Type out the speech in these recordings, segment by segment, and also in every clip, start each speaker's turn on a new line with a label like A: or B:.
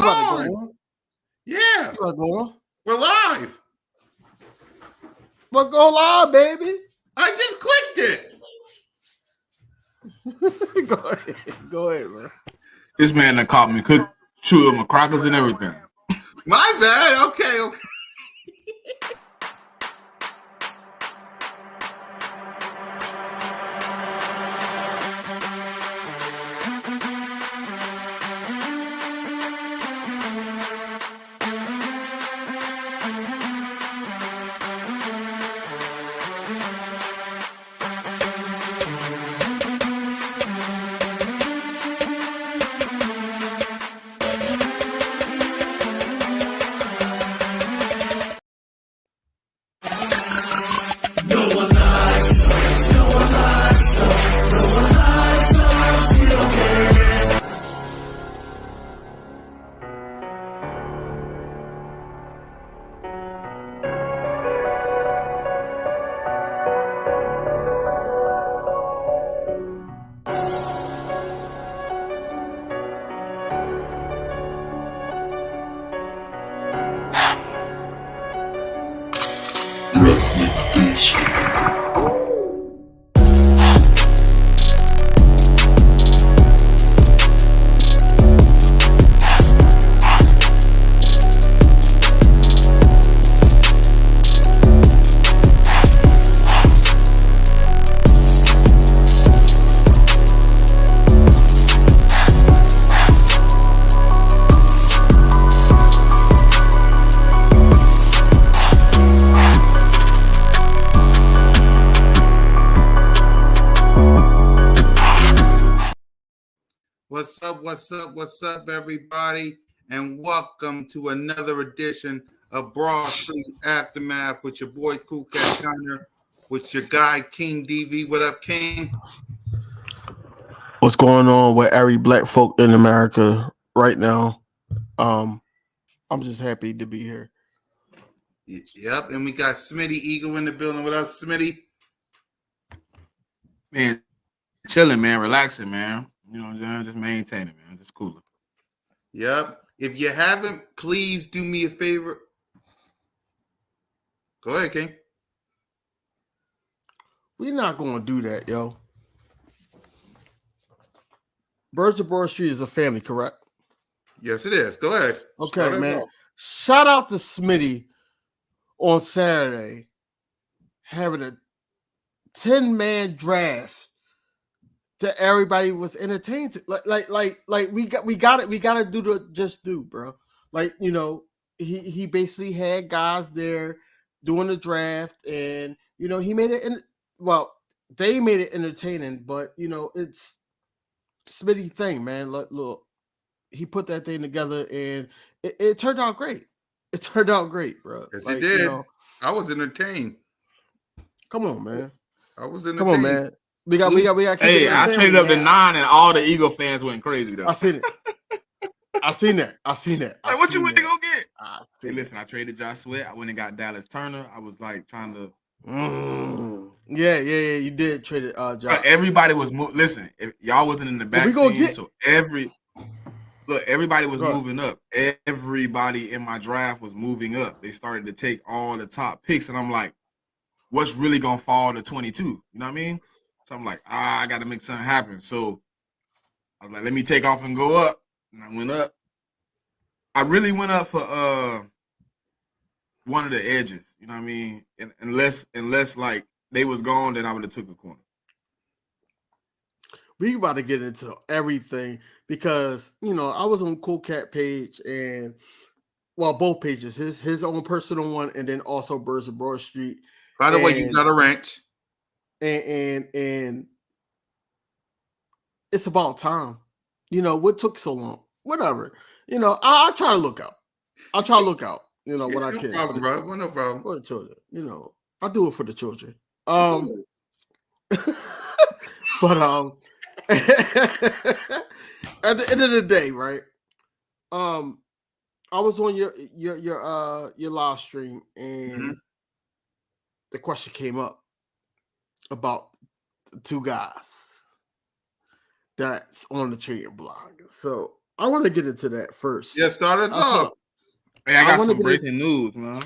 A: about to go
B: on.
A: on?
B: Yeah.
A: You about to go on?
B: We're live.
A: But go live, baby.
B: I just clicked
A: it. Go ahead, man.
C: This man that caught me cook chewing my crackers and everything.
B: My bad. Okay. What's up, everybody? And welcome to another edition of Broad Street Aftermath with your boy Cool Cat Shiner, with your guy King DV. What up, King?
A: What's going on with every black folk in America right now? I'm just happy to be here.
B: Yep, and we got Smitty Eagle in the building. What up, Smitty?
C: Man, chilling, man, relaxing, man. You know what I'm saying? Just maintaining, man. Just cooler.
B: Yep. If you haven't, please do me a favor. Go ahead, King.
A: We're not going to do that, yo. Birds of Broad Street is a family, correct?
B: Yes, it is. Go ahead.
A: Okay, man. Shout out to Smitty on Saturday having a 10-man draft that everybody was entertained to. Like we got to do the just do, bro. Like, you know, he basically had guys there doing the draft, and you know, he made it they made it entertaining, but you know, it's Smitty thing, man. Look, he put that thing together and it turned out great. It turned out great, bro.
B: Yes, it did.
A: You know,
B: I was entertained.
A: Come on, man.
B: I was entertained.
A: Come on, man. We got.
C: Hey, I traded up to 9, and all the Eagle fans went crazy though.
A: I seen it. I seen that.
C: Like, what you went to go get? Hey, listen, I traded Josh Sweat. I went and got Dallas Turner. I was like trying to.
A: Yeah. You did trade it, Josh.
C: But everybody was listen. If y'all wasn't in the back scene, so everybody was moving up. Everybody in my draft was moving up. They started to take all the top picks, and I'm like, what's really gonna fall to 22? You know what I mean? So I'm like, I got to make something happen. So I was like, let me take off and go up. And I went up. I really went up for one of the edges. You know what I mean? And unless like they was gone, then I would have took a corner.
A: We about to get into everything because, you know, I was on Cool Cat page and, well, both pages, his own personal one, and then also Birds of Broad Street.
B: By the way, you got a ranch.
A: And it's about time. You know, what took so long? Whatever. You know, I try to look out. You know, when I can.
B: No problem, bro. No problem.
A: For the children. You know, I do it for the children. But at the end of the day, right? I was on your live stream, and the question came up about the two guys that's on the trading block. So I want to get into that first.
B: Yeah, start us off.
C: Hey, I
A: I
C: got
A: wanna
C: some
A: get
C: breaking news, man.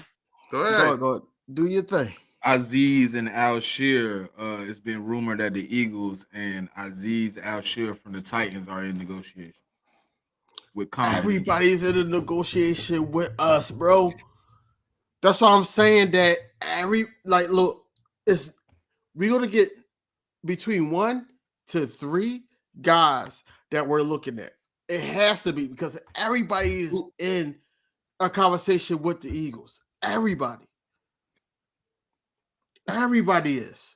B: Go ahead.
A: Go ahead. Do your thing.
C: Aziz and Alshir, it's been rumored that the Eagles and Aziz Alshir from the Titans are in negotiation with common interest.
A: Everybody's in a negotiation with us, bro. That's why I'm saying that look, we're gonna get between 1 to 3 guys that we're looking at. It has to be because everybody is in a conversation with the Eagles. Everybody is.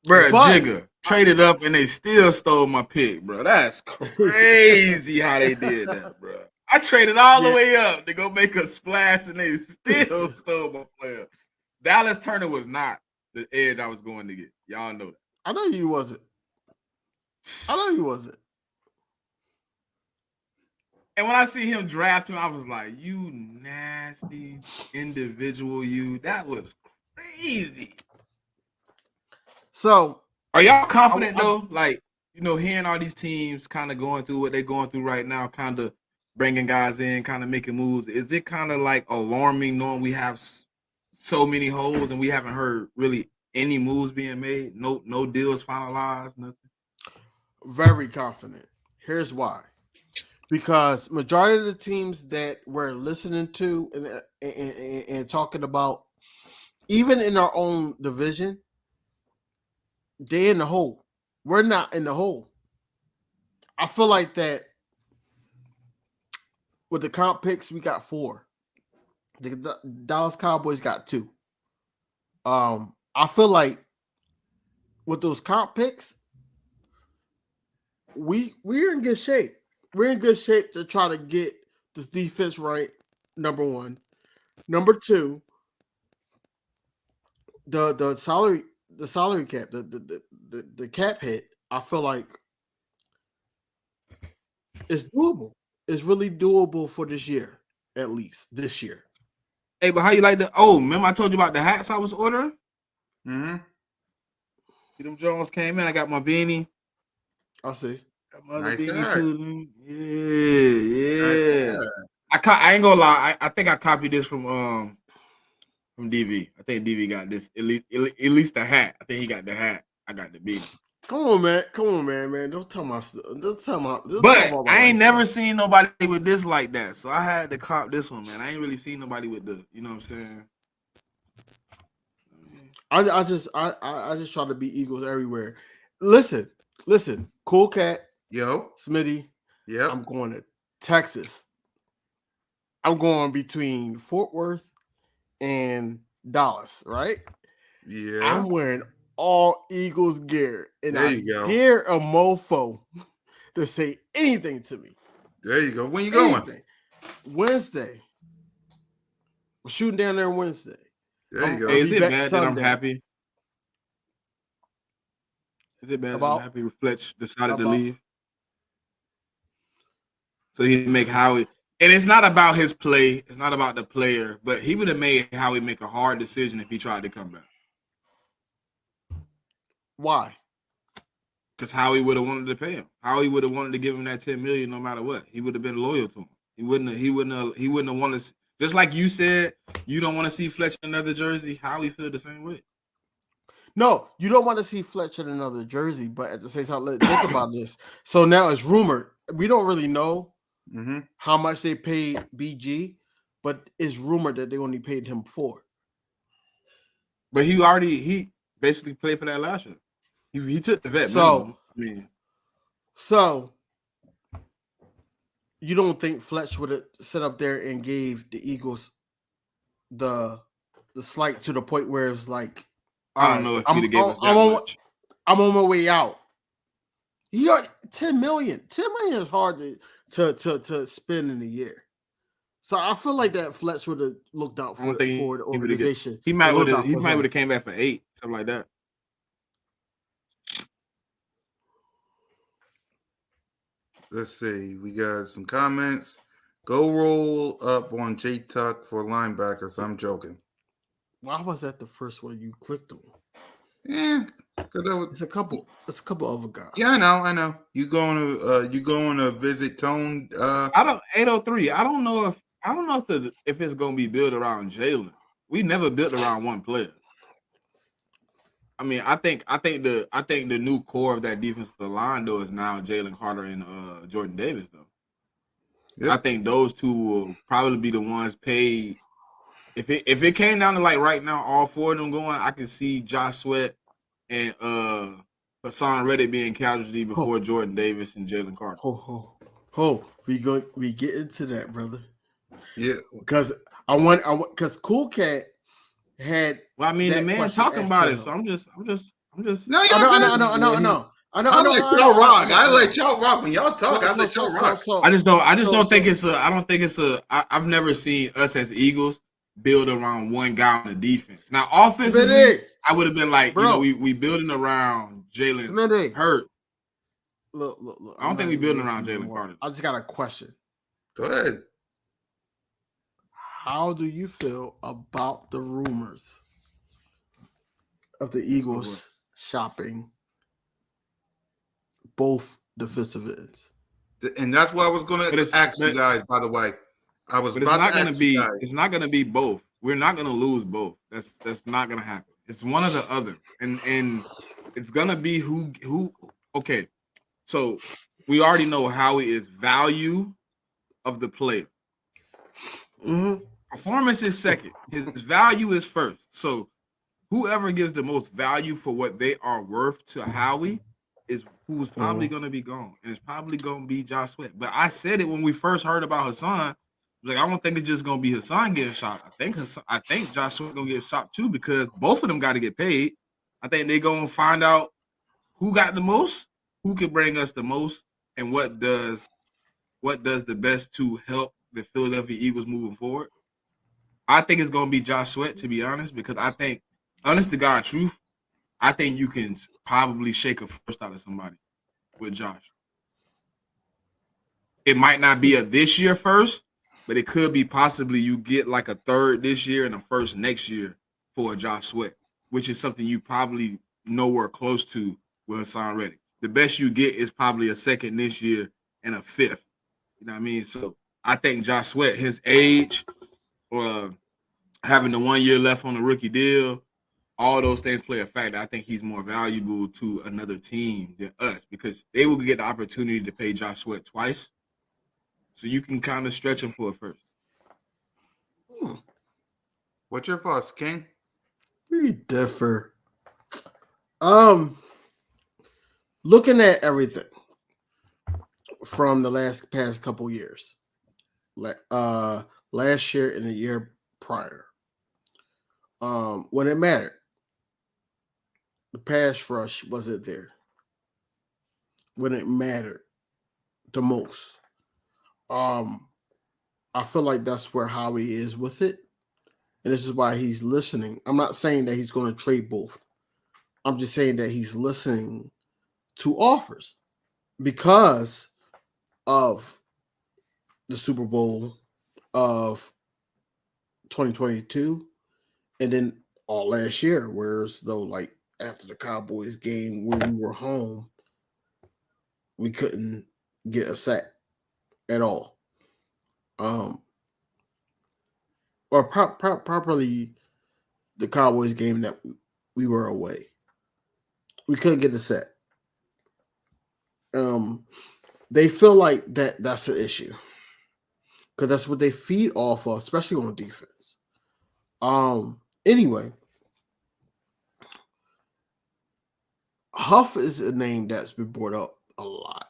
C: Bro,
A: But-
C: Jigga traded up and they still stole my pick, bro. That's crazy how they did that, bro. I traded all the way up to go make a splash and they still stole my player. Dallas Turner was not the edge I was going to get. Y'all know that.
A: I know you wasn't.
C: And when I see him draft him, I was like, you nasty individual, you. That was crazy.
A: So,
C: are y'all confident though? Like, you know, hearing all these teams kind of going through what they're going through right now, kind of bringing guys in, kind of making moves. Is it kind of like alarming knowing we have so many holes and we haven't heard really any moves being made? No deals finalized, nothing.
A: very confident. Here's why. Because majority of the teams that we're listening to and talking about, even in our own division, they're in the hole. We're not in the hole. I feel like that with the comp picks, we got 4. The Dallas Cowboys got 2. I feel like with those comp picks, we're in good shape. We're in good shape to try to get this defense right. Number 1. Number 2, the salary cap, the cap hit. I feel like it's doable. It's really doable for this year, at least this year.
C: Hey, but how you like the? Oh, remember I told you about the hats I was ordering?
B: Mm-hmm.
C: See them Jones came in. I got my beanie.
A: I see.
C: Got my other
B: Nice
C: beanie
B: hat.
C: too. Yeah. I ain't gonna lie. I think I copied this from DV. I think DV got this at least the hat. I think he got the hat. I got the beanie.
A: Come on, man. Don't tell my stuff.
C: But I ain't never seen nobody with this like that, so I had to cop this one, man. I ain't really seen nobody with the, you know what I'm saying?
A: I just try to be Eagles everywhere. Listen, Cool Cat,
B: Yo.
A: Smitty.
B: Yep.
A: I'm going to Texas. I'm going between Fort Worth and Dallas, right?
B: Yeah.
A: I'm wearing all Eagles gear, and
B: There
A: I
B: you go.
A: dare a mofo to say anything to me.
B: There you go. When you going?
A: Anything. Wednesday. We're shooting down there Wednesday.
B: There you go.
C: Hey, is
A: be
C: it
A: back
C: bad that I'm
A: Sunday.
C: happy? Is it bad that I'm happy Fletch decided to leave? So he make Howie, and it's not about his play. It's not about the player, but he would have made Howie make a hard decision if he tried to come back.
A: Why?
C: Because Howie would have wanted to pay him. Howie would have wanted to give him that $10 million no matter what. He would have been loyal to him. He wouldn't have wanted to. Just like you said, you don't want to see Fletcher in another jersey. Howie feel the same way.
A: No, you don't want to see Fletcher in another jersey, but at the same time, let's think about this. So now it's rumored. We don't really know how much they paid BG, but it's rumored that they only paid him 4.
C: But he basically played for that last year. He took the vet minimum.
A: So you don't think Fletch would have set up there and gave the Eagles the slight to the point where it's like,
C: I don't know if he'd have gave us that much.
A: I'm on my way out. You got $10 million. $10 million is hard to spend in a year. So I feel like that Fletch would have looked out for the organization.
C: He might would have came back for 8, something like that.
B: Let's see. We got some comments. Go roll up on J Tuck for linebackers. I'm joking.
A: Why was that the first one you clicked on?
B: Yeah, Because that was
A: It's a couple other guys.
B: yeah, I know. You going to visit Tone?
C: I don't 803. I don't know if it's gonna be built around Jalen. We never built around one player. I mean, I think the new core of that defensive line though is now Jalen Carter and Jordan Davis though.
B: Yep.
C: I think those two will probably be the ones paid. If it came down to like right now, all four of them going, I can see Josh Sweat and Hassan Reddick being casualty before Jordan Davis and Jalen Carter.
A: We get into that, brother.
B: Yeah,
A: because because Cool Cat had.
C: Well, I mean, the man talking about it, so I'm just.
B: No,
A: I know.
B: I let y'all rock. I let y'all rock when y'all talk. I let y'all rock.
C: I just don't think it's a. I don't think it's a. I've never seen us as Eagles build around one guy on the defense. Now, offensively, I would have been like, we building around Jalen Hurts.
A: Look.
C: I don't think we building around Jalen Carter.
A: I just got a question.
B: Go ahead.
A: How do you feel about the rumors of the Eagles shopping both defensive ends?
B: And that's what I was going to ask you guys, by the way.
C: It's not going to be both. We're not going to lose both. That's not going to happen. It's one or the other. And it's going to be who. Okay. So we already know Howie is value of the player.
A: Mm-hmm.
C: Performance is second. His value is first. So whoever gives the most value for what they are worth to Howie is who's probably going to be gone. And it's probably going to be Josh Sweat. But I said it when we first heard about Hassan. Like, I don't think it's just going to be Hassan getting shot. I think Josh Sweat going to get shot too, because both of them got to get paid. I think they're going to find out who got the most, who can bring us the most, and what does the best to help the Philadelphia Eagles moving forward. I think it's going to be Josh Sweat, to be honest, because I think, honest to God truth, I think you can probably shake a first out of somebody with Josh. It might not be a this year first, but it could be possibly you get like a third this year and a first next year for a Josh Sweat, which is something you probably nowhere close to with Hassan Reddick. The best you get is probably a second this year and a fifth. You know what I mean? So I think Josh Sweat, his age, or having the 1 year left on the rookie deal, all those things play a factor. I think he's more valuable to another team than us because they will get the opportunity to pay Josh Sweat twice. So you can kind of stretch him for a first.
B: What's your thoughts, King?
A: We differ. Looking at everything from the past couple years, last year and the year prior, when it mattered, the pass rush wasn't there. When it mattered the most, I feel like that's where Howie is with it, and this is why he's listening. I'm not saying that he's going to trade both. I'm just saying that he's listening to offers because of the Super Bowl of 2022 and then all last year, whereas though like after the Cowboys game when we were home, we couldn't get a sack at all. Or properly the Cowboys game that we were away. We couldn't get a sack. They feel like that's an issue because that's what they feed off of, especially on defense. Anyway, Huff is a name that's been brought up a lot.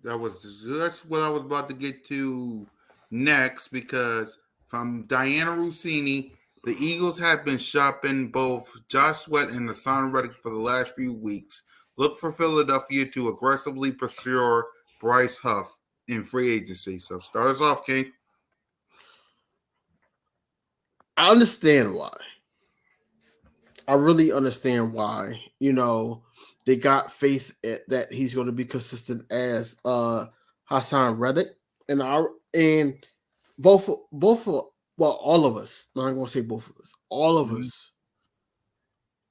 B: That's what I was about to get to next, because from Diana Rossini, the Eagles have been shopping both Josh Sweat and Hassan Reddick for the last few weeks. Look for Philadelphia to aggressively pursue Bryce Huff in free agency. So start us off, King.
A: I understand why. I really understand why. You know, they got faith that he's going to be consistent as Hassan Reddick, and both all of us. I'm not going to say both of us. All of us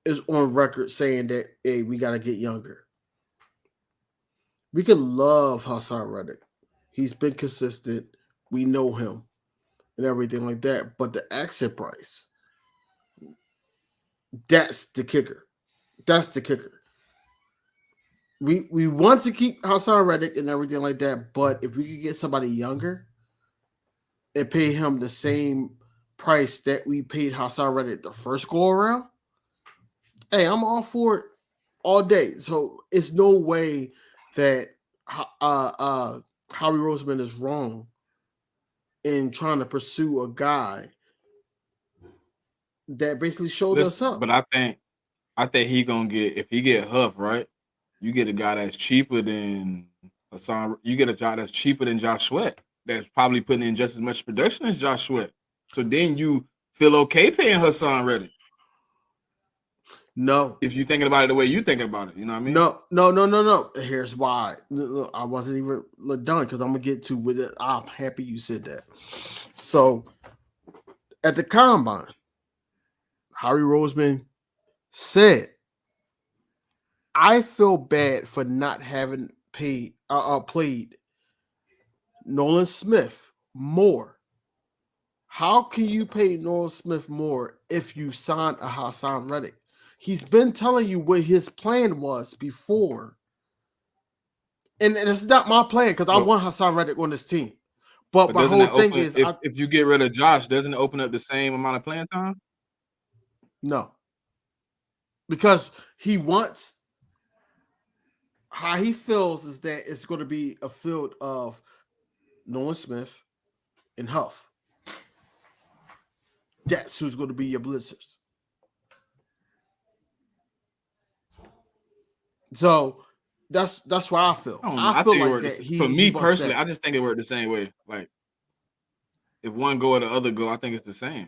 A: is on record saying that, hey, we got to get younger. We could love Hassan Reddick. He's been consistent. We know him and everything like that. But the exit price, that's the kicker. That's the kicker. We want to keep Hassan Reddick and everything like that, but if we could get somebody younger and pay him the same price that we paid Hassan Reddick the first go around, hey, I'm all for it all day. So it's no way that Howie Roseman is wrong in trying to pursue a guy that basically showed us up.
C: But I think he gonna get, if he get Huff, right? You get a guy that's cheaper than Hassan. You get a guy that's cheaper than Josh Sweat. That's probably putting in just as much production as Josh Sweat. So then you feel okay paying Hassan Reddick.
A: No.
C: If you're thinking about it the way you're thinking about it, you know what I mean?
A: No. Here's why. Look, I wasn't even done because I'm going to get to with it. I'm happy you said that. So at the combine, Howie Roseman said, I feel bad for not having played Nolan Smith more. How can you pay Nolan Smith more if you signed a Hassan Reddick? He's been telling you what his plan was before. And it's not my plan because I want Hassan Reddick on this team. But my whole thing is...
C: If you get rid of Josh, doesn't it open up the same amount of playing time?
A: No. Because he wants... How he feels is that it's going to be a field of Nolan Smith and Huff. That's who's going to be your blitzers. So that's why I feel. I feel like that.
C: For me personally, I just think it worked the same way. Like if one go or the other go, I think it's the same.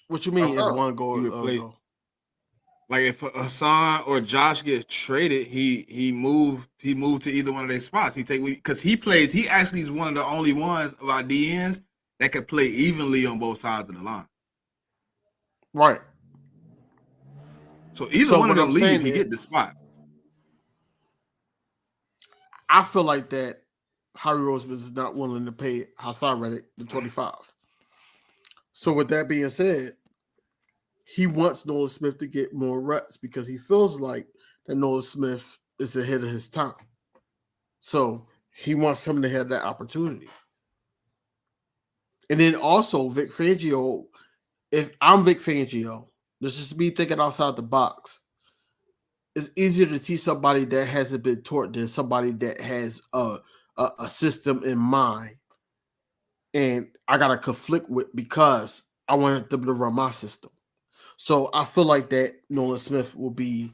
A: What you mean? If one go or the other go?
C: Like if Hassan or Josh gets traded, he moved to either one of their spots. Because he actually is one of the only ones of our DNs that could play evenly on both sides of the line.
A: Right.
C: So either one of them leave, he get the spot.
A: I feel like that Howie Roseman is not willing to pay Hassan Reddick the 25. So with that being said, he wants Nolan Smith to get more reps because he feels like that Nolan Smith is ahead of his time. So he wants him to have that opportunity. And then also Vic Fangio, if I'm Vic Fangio, this is me thinking outside the box. It's easier to teach somebody that hasn't been taught than somebody that has a system in mind. And I got to conflict with because I want them to run my system. So I feel like that Nolan Smith will be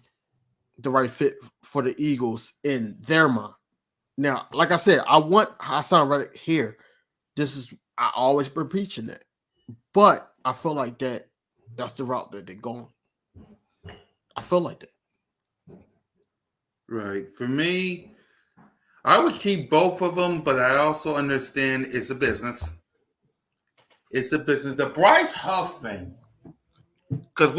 A: the right fit for the Eagles in their mind. Now, like I said, I want Hassan Reddick here. I always been preaching that. But I feel like that's the route that they're going. I feel like that.
B: Right. For me, I would keep both of them, but I also understand it's a business. It's a business. The Bryce Huff thing. Because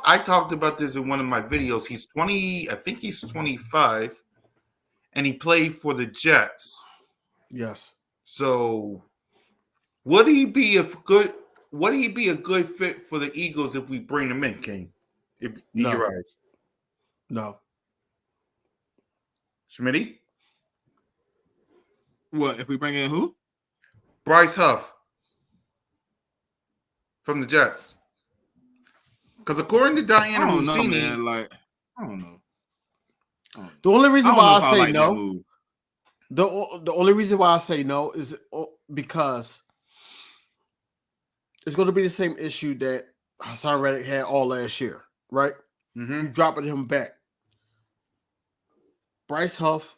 B: I talked about this in one of my videos. He's 20, I think he's 25, and he played for the Jets.
A: Yes.
B: So would he be a good fit for the Eagles if we bring him in, King? In your eyes?
A: No.
B: Smitty?
C: What, if we bring in who?
B: Bryce Huff from the Jets. Because according to Diana Mussini,
C: I don't know.
A: The only reason why I say no, the only reason why I say no is because it's going to be the same issue that Hassan Reddick had all last year, right? Mm-hmm. Dropping him back. Bryce Huff,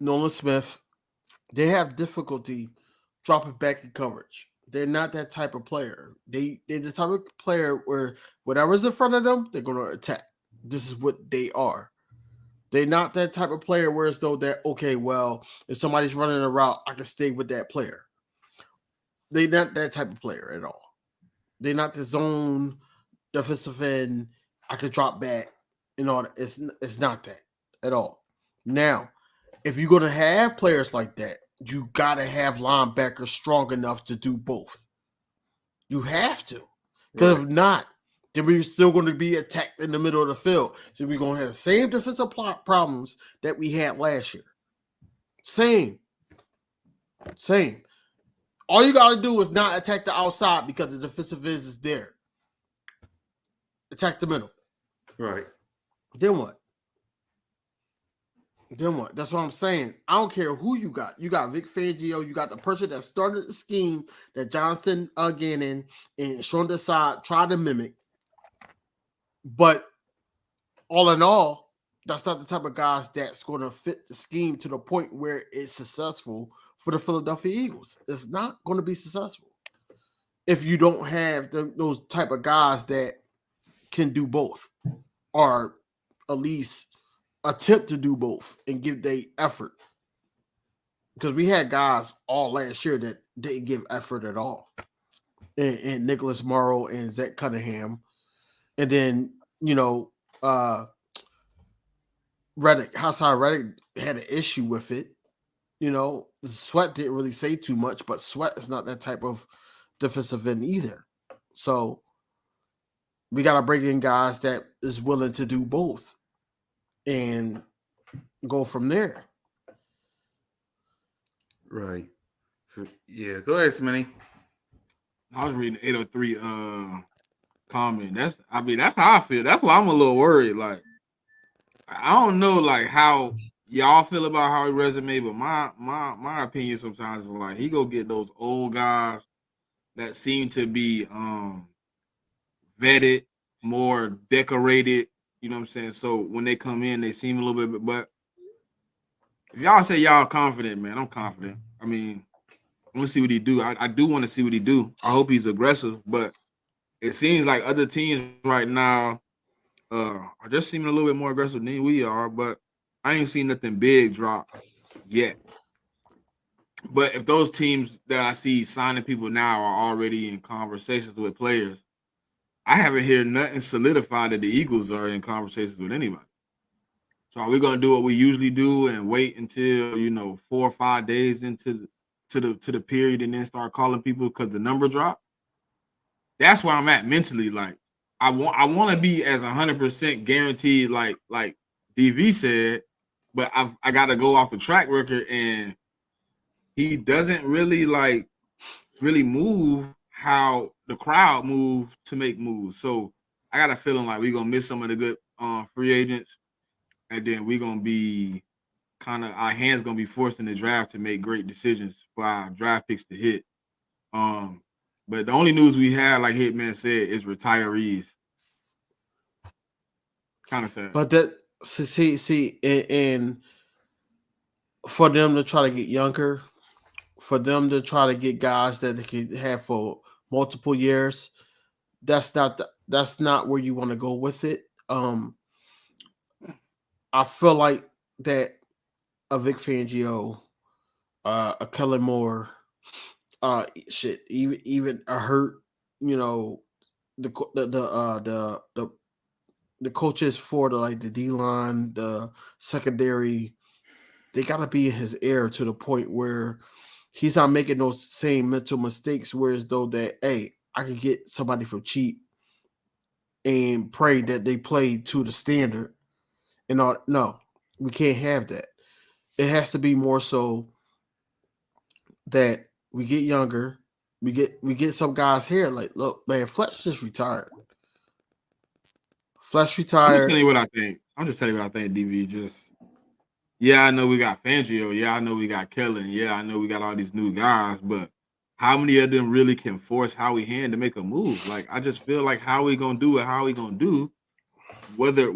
A: Nolan Smith, they have difficulty dropping back in coverage. They're not that type of player. They're the type of player where whatever's in front of them, they're going to attack. This is what they are. They're not that type of player where it's though that, okay, well, if somebody's running a route, I can stay with that player. They're not that type of player at all. They're not the zone defensive end. I could drop back and all that. It's not that at all. Now, if you're gonna have players like that, you gotta have linebackers strong enough to do both. You have to, because if not, then we're still going to be attacked in the middle of the field. So we're going to have the same defensive problems that we had last year. Same. All you got to do is not attack the outside because the defensive end is there. Attack the middle.
B: Right.
A: Then what? That's what I'm saying. I don't care who you got. You got Vic Fangio. You got the person that started the scheme that Jonathan Gannon and Sean Desai tried to mimic. But all in all, that's not the type of guys that's going to fit the scheme to the point where it's successful for the Philadelphia Eagles. It's not going to be successful if you don't have those type of guys that can do both, or at least attempt to do both and give their effort. Because we had guys all last year that didn't give effort at all. And Nicholas Morrow and Zach Cunningham. And then, Reddick, Hassan Reddick had an issue with it. Sweat didn't really say too much, but Sweat is not that type of defensive end either. So we got to bring in guys that is willing to do both and go from there.
B: Right. Yeah. Go ahead, Smitty.
C: I was reading 803 comment. That's how I feel. That's why I'm a little worried. Like, I don't know like how y'all feel about Howard resume, but my opinion sometimes is like he go get those old guys that seem to be vetted, more decorated. You know what I'm saying? So when they come in, they seem a little bit. But if y'all say y'all confident, man, I'm confident. I mean, I want to see what he do. I do want to see what he do. I hope he's aggressive, but it seems like other teams right now are just seeming a little bit more aggressive than we are. But I ain't seen nothing big drop yet. But if those teams that I see signing people now are already in conversations with players, I haven't heard nothing solidified that the Eagles are in conversations with anybody. So are we going to do what we usually do and wait until 4 or 5 days into the period and then start calling people because the number dropped? That's where I'm at mentally. Like I want to be as 100% guaranteed, like DV said, but I got to go off the track record, and he doesn't really move how the crowd move to make moves. So I got a feeling like we're gonna miss some of the good free agents, and then we're gonna be our hands gonna be forced in the draft to make great decisions for our draft picks to hit. But the only news we have, like Hitman said, is retirees. Kind of sad.
A: But that see, and for them to try to get younger, for them to try to get guys that they can have for multiple years, that's not where you want to go with it. I feel like that a Vic Fangio, a Kellen Moore, even a Hurt, the coaches for the D-line, the secondary, they got to be in his ear to the point where he's not making those same mental mistakes, whereas though that, hey, I could get somebody for cheap and pray that they play to the standard. And all. No, we can't have that. It has to be more so that we get younger, we get some guys here. Like, look, man, Fletch just retired.
C: I'm just telling you what I think. DV. Yeah, I know we got Fangio. Yeah, I know we got Kellen. Yeah, I know we got all these new guys. But how many of them really can force Howie Hand to make a move? Like, I just feel like Howie gonna do what Howie gonna do. Whether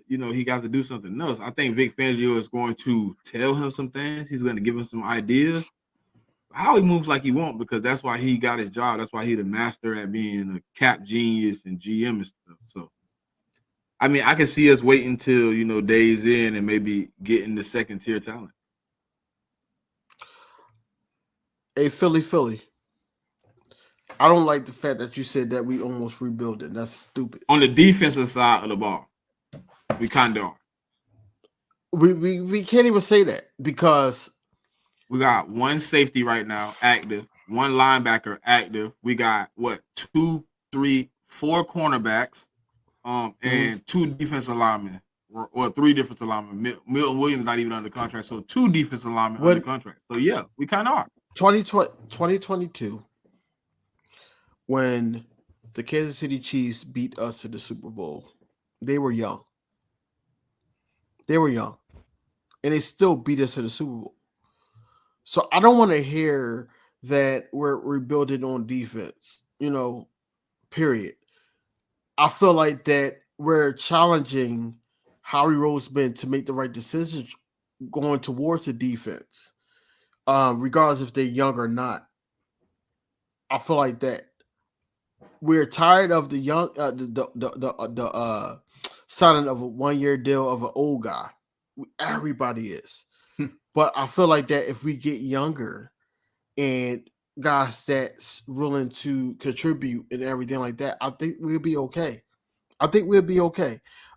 C: he got to do something else. I think Vic Fangio is going to tell him some things. He's going to give him some ideas. How he moves like he won't, because that's why he got his job. That's why he's the master at being a cap genius and GM and stuff. So, I mean, I can see us waiting until, days in and maybe getting the second tier talent.
A: Hey, Philly. I don't like the fact that you said that we almost rebuilding. That's stupid.
C: On the defensive side of the ball, we kind of are.
A: We can't even say that because
C: we got one safety right now active, one linebacker active. We got what 2, 3, 4 cornerbacks, and 2 defensive linemen, or 3 defensive linemen. Milton Williams not even under contract, so 2 defensive linemen under contract. So yeah, we kind of are.
A: 2022, when the Kansas City Chiefs beat us to the Super Bowl, they were young. They were young, and they still beat us to the Super Bowl. So I don't want to hear that we're rebuilding on defense, period. I feel like that we're challenging Howie Roseman to make the right decisions going towards the defense, regardless if they're young or not. I feel like that we're tired of the young, the signing of a 1-year deal of an old guy. Everybody is. But I feel like that if we get younger and guys that's willing to contribute and everything like that, I think we'll be okay.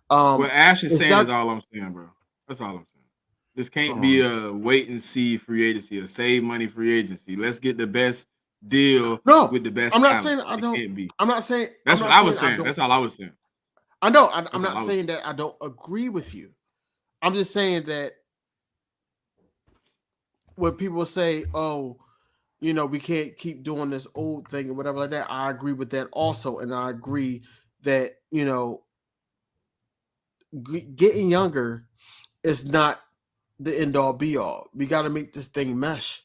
C: What Ash is saying is all I'm saying, bro. That's all I'm saying. This can't be a wait and see free agency, a save money free agency. Let's get the best deal with the best.
A: I'm not
C: talent.
A: saying I don't.
C: Can't be.
A: I'm not saying
C: that's
A: I'm
C: what
A: not
C: I was saying. That's all I was saying.
A: I know. I'm not saying that I don't agree with you. I'm just saying that when people say, "Oh, we can't keep doing this old thing or whatever like that," I agree with that also, and I agree that getting younger is not the end all be all. We got to make this thing mesh.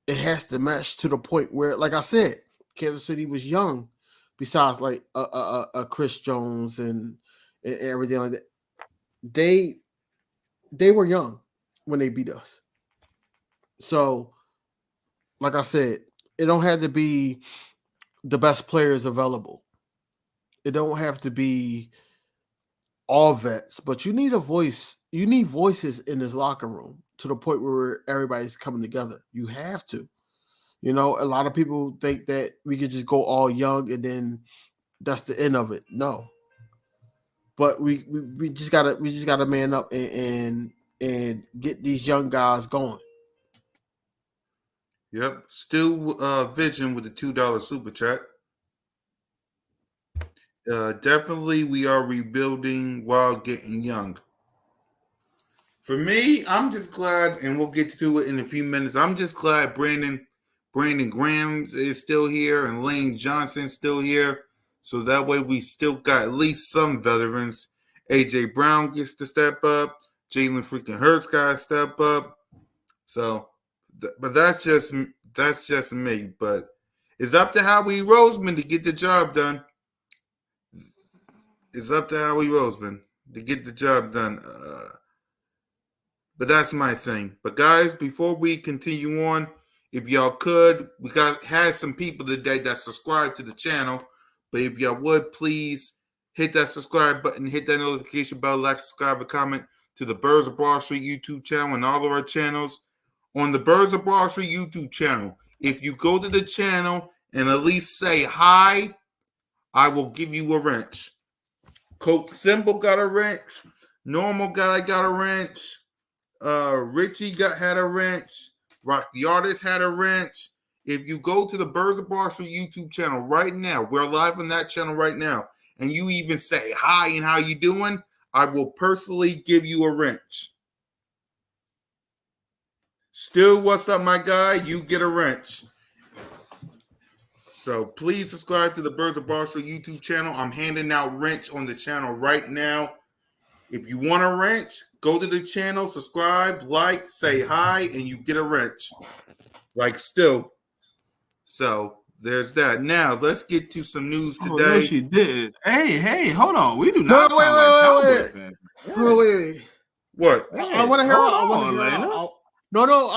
A: It has to mesh to the point where, like I said, Kansas City was young. Besides, like Chris Jones and everything like that, they were young when they beat us. So, like I said, it don't have to be the best players available. It don't have to be all vets, but you need a voice. You need voices in this locker room to the point where everybody's coming together. You have to. A lot of people think that we could just go all young and then that's the end of it. No. But we just gotta man up and get these young guys going.
B: Yep. Still Vision with the $2 super chat. Definitely we are rebuilding while getting young. For me, I'm just glad, and we'll get to it in a few minutes. I'm just glad Brandon Grahams is still here and Lane Johnson's still here. So that way we still got at least some veterans. AJ Brown gets to step up. Jalen freaking Hurts got to step up. So, but that's just me. But it's up to Howie Roseman to get the job done. It's up to Howie Roseman to get the job done. But that's my thing. But guys, before we continue on, if y'all could, we had some people today that subscribed to the channel. But if y'all would, please hit that subscribe button, hit that notification bell, like, subscribe, and comment to the Birds of Broad Street YouTube channel and all of our channels. On the Birds of Broad Street YouTube channel, if you go to the channel and at least say hi, I will give you a wrench. Coach Simple got a wrench. Normal guy got a wrench. Richie had a wrench. Rock the Artist had a wrench. If you go to the Birds of Broad Street YouTube channel right now, we're live on that channel right now, and you even say hi and how you doing, I will personally give you a wrench. Still, what's up, my guy? You get a wrench. So please subscribe to the Birds of Broad Street YouTube channel. I'm handing out wrench on the channel right now. If you want a wrench, go to the channel, subscribe, like, say hi, and you get a wrench. Like still. So there's that. Now let's get to some news today.
C: Oh, no, she did. Hey, hold on. We do not sound like Cowboy fans.
A: Wait.
B: What?
A: Hey, I want to hear her. I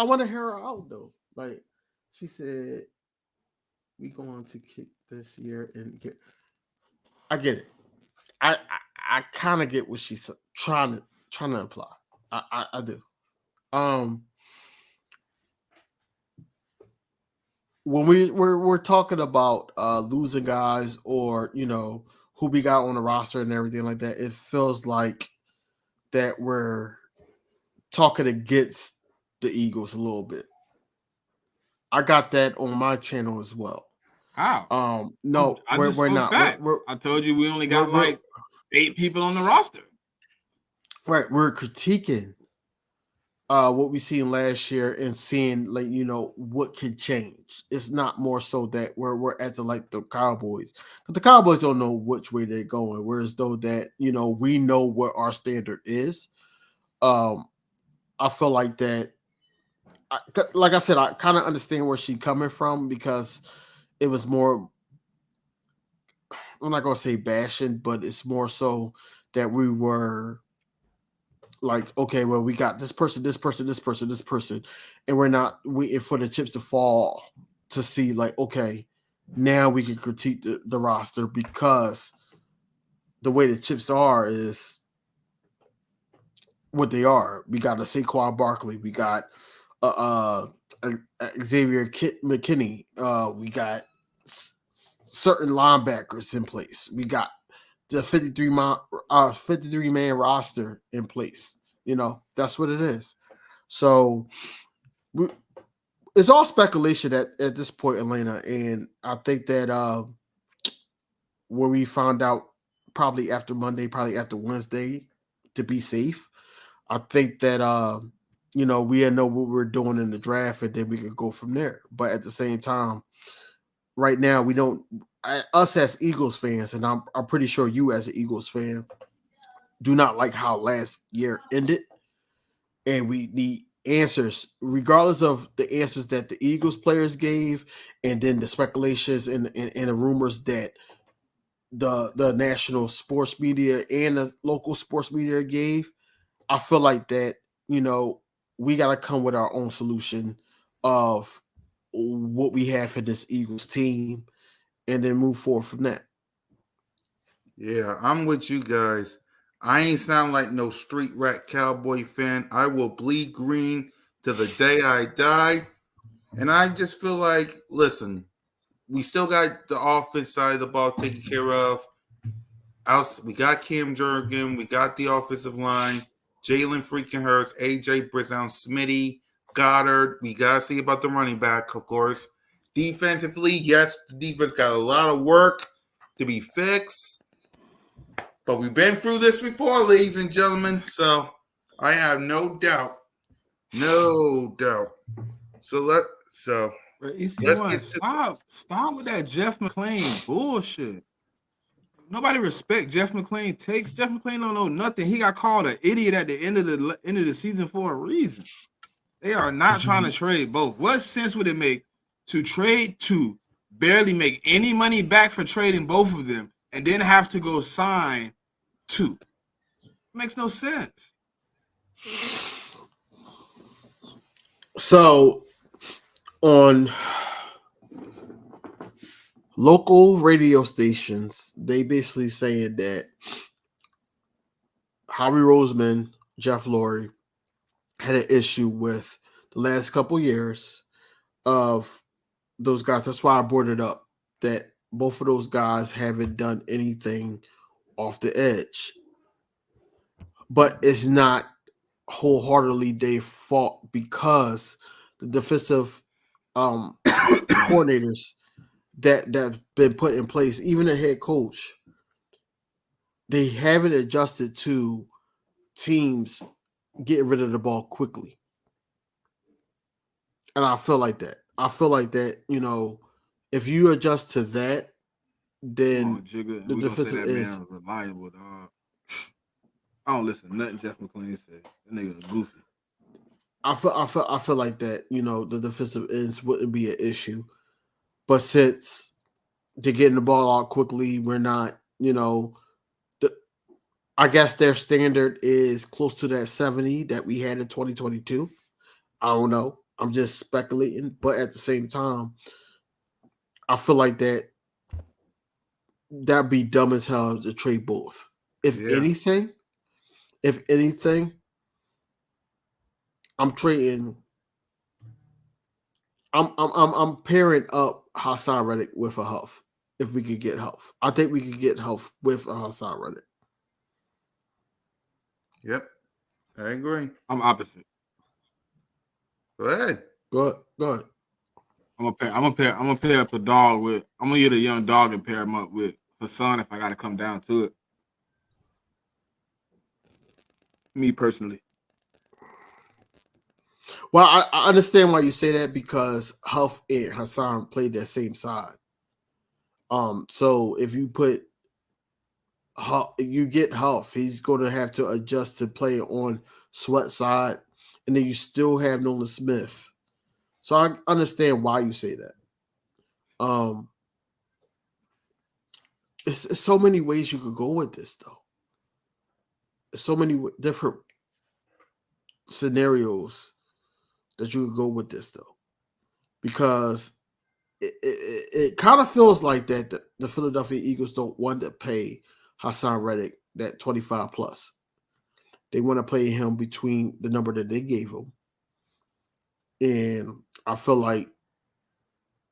A: want to hear her out though. Like she said, we going to kick this year and get. I get it. I kind of get what she's trying to imply. I do. when we're talking about losing guys or who we got on the roster and everything like that, it feels like that we're talking against the Eagles a little bit. I got that on my channel as well.
D: How?
A: No,
D: I
A: we're,
D: just
A: we're
D: spoke
A: not.
D: facts.
A: We're,
D: I told you we only got
A: we're-
D: like 8 people on the roster.
A: right. We're critiquing what we seen last year and seeing what could change. It's not more so that we're at the Cowboys, but the Cowboys don't know which way they're going. Whereas though that we know what our standard is. I feel like that. Like I said, I kind of understand where she's coming from because it was more. I'm not gonna say bashing, but it's more so that we were like, okay, well, we got this person, this person, this person, this person, and we're not waiting for the chips to fall to see, like, okay, now we can critique the roster because the way the chips are is what they are. We got a Saquon Barkley, we got Xavier McKinney, we got certain linebackers in place, we got the 53 man roster in place. That's what it is. So it's all speculation at this point, Elena. And I think that when we found out, probably after Monday, probably after Wednesday, to be safe, I think that we know what we're doing in the draft, and then we could go from there. But at the same time, right now we don't. Us as Eagles fans, and I'm pretty sure you as an Eagles fan do not like how last year ended, and we need answers, regardless of the answers that the Eagles players gave, and then the speculations and the rumors that the national sports media and the local sports media gave. I feel like that we got to come with our own solution of what we have for this Eagles team, and then move forward from that.
B: Yeah, I'm with you guys. I ain't sound like no street rat cowboy fan. I will bleed green to the day I die. And I just feel like, listen, we still got the offense side of the ball taken care of. We got Cam Jurgen. We got the offensive line. Jalen freaking Hurts, AJ Brown, Smitty, Goddard. We got to see about the running back, of course. Defensively, yes, the defense got a lot of work to be fixed. But we've been through this before, ladies and gentlemen. So I have no doubt. No doubt.
D: But
B: Let's
D: EC1,
B: get to
D: stop with that Jeff McClain bullshit. Nobody respect Jeff McClain takes. Jeff McClain don't know nothing. He got called an idiot at the end of the season for a reason. They are not trying to trade both. What sense would it make to trade two, barely make any money back for trading both of them, and then have to go sign two? It makes no sense.
A: So on local radio stations, they basically saying that Howie Roseman, Jeff Lurie had an issue with the last couple years of those guys. That's why I brought it up, that both of those guys haven't done anything off the edge. But it's not wholeheartedly their fault, because the defensive coordinators that's been put in place, even the head coach, they haven't adjusted to teams getting rid of the ball quickly. And I feel like that. If you adjust to that, then the defensive is
D: reliable, dog. I don't listen to nothing Jeff McClain said. That nigga is goofy.
A: I feel like that, the defensive ends wouldn't be an issue. But since they're getting the ball out quickly, we're not, I guess their standard is close to that 70 that we had in 2022. I don't know. I'm just speculating. But at the same time, I feel like that'd be dumb as hell to trade both. If anything, I'm trading I'm pairing up Hassan Reddick with a Huff. If we could get Huff, I think we could get Huff with a Hassan Reddick.
B: Yep, I agree.
D: I'm opposite.
B: Go ahead.
A: Go ahead.
D: I'm gonna pair up a dog with. I'm gonna get a young dog and pair him up with Hassan if I got to come down to it. Me personally.
A: Well, I understand why you say that because Huff and Hassan played that same side. So if you put Huff, you get Huff, he's going to have to adjust to play on Sweat side, and then you still have Nolan Smith. So I understand why you say that. It's so many ways you could go with this, though. There's so many different scenarios that you could go with this, though, because it kind of feels like that the Philadelphia Eagles don't want to pay Hassan Reddick that 25 plus. They want to pay him between the number that they gave him. And I feel like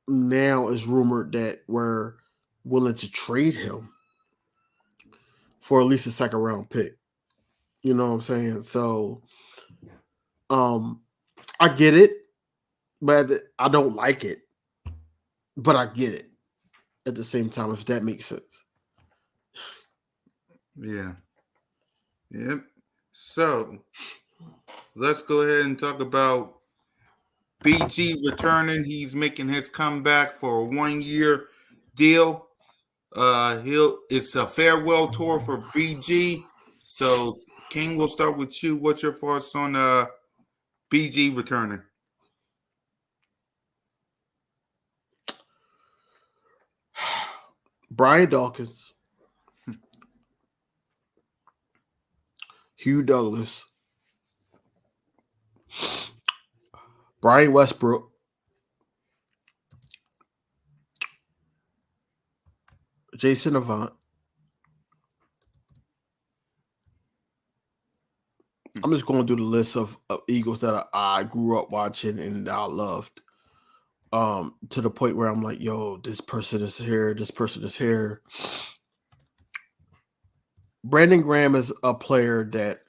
A: now it's rumored that we're willing to trade him for at least a second round pick. You know what I'm saying? So I get it, but I don't like it. But I get it at the same time, if that makes sense.
B: Yeah. Yep. So let's go ahead and talk about BG returning. He's making his comeback for a 1-year deal. It's a farewell tour for BG. So King, we'll start with you. What's your thoughts on BG returning?
A: Brian Dawkins, Hugh Douglas, Brian Westbrook, Jason Avant. I'm just going to do the list of Eagles that I grew up watching and I loved. To the point where I'm like, yo, this person is here, this person is here. Brandon Graham is a player that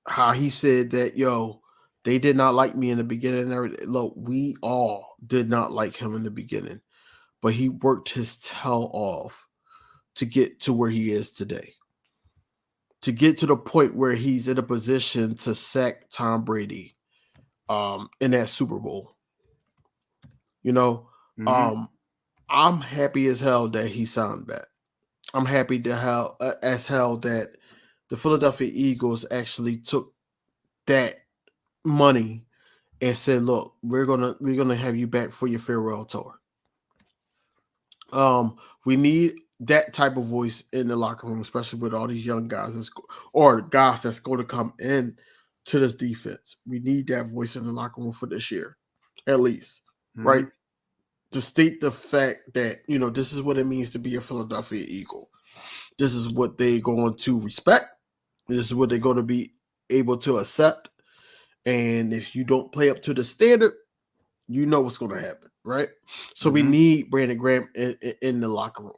A: how he said that, yo, they did not like me in the beginning. Look, we all did not like him in the beginning, but he worked his tail off to get to where he is today. To get to the point where he's in a position to sack Tom Brady in that Super Bowl. You know, I'm happy as hell that he signed back. I'm happy as hell that the Philadelphia Eagles actually took that money and said, "Look, we're gonna have you back for your farewell tour." We need that type of voice in the locker room, especially with all these young guys or guys that's going to come in to this defense. We need that voice in the locker room for this year, at least, right? To state the fact that, you know, this is what it means to be a Philadelphia Eagle. This is what they're going to respect. This is what they're going to be able to accept. And if you don't play up to the standard, you know what's going to happen, right? So we need Brandon Graham in the locker room.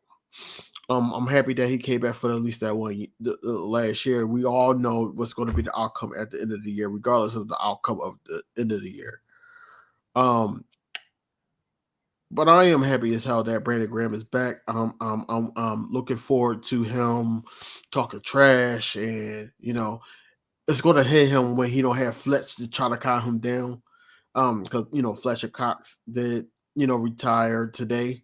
A: I'm happy that he came back for at least that one last year. We all know what's going to be the outcome at the end of the year, regardless of the outcome of the end of the year. But I am happy as hell that Brandon Graham is back. I'm looking forward to him talking trash, and you know, it's going to hit him when he don't have Fletch to try to calm him down. Because you know Fletcher Cox did, you know, retire today.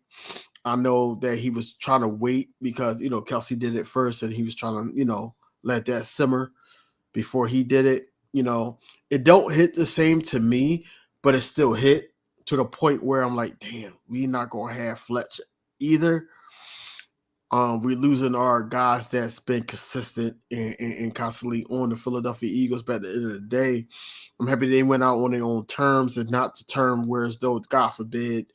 A: I know that he was trying to wait because, you know, Kelsey did it first, and he was trying to, you know, let that simmer before he did it. You know, it don't hit the same to me, but it still hit to the point where I'm like, damn, we not gonna have Fletch either. We're losing our guys that's been consistent and constantly on the Philadelphia Eagles. But at the end of the day, I'm happy they went out on their own terms and not the term where as though, God forbid,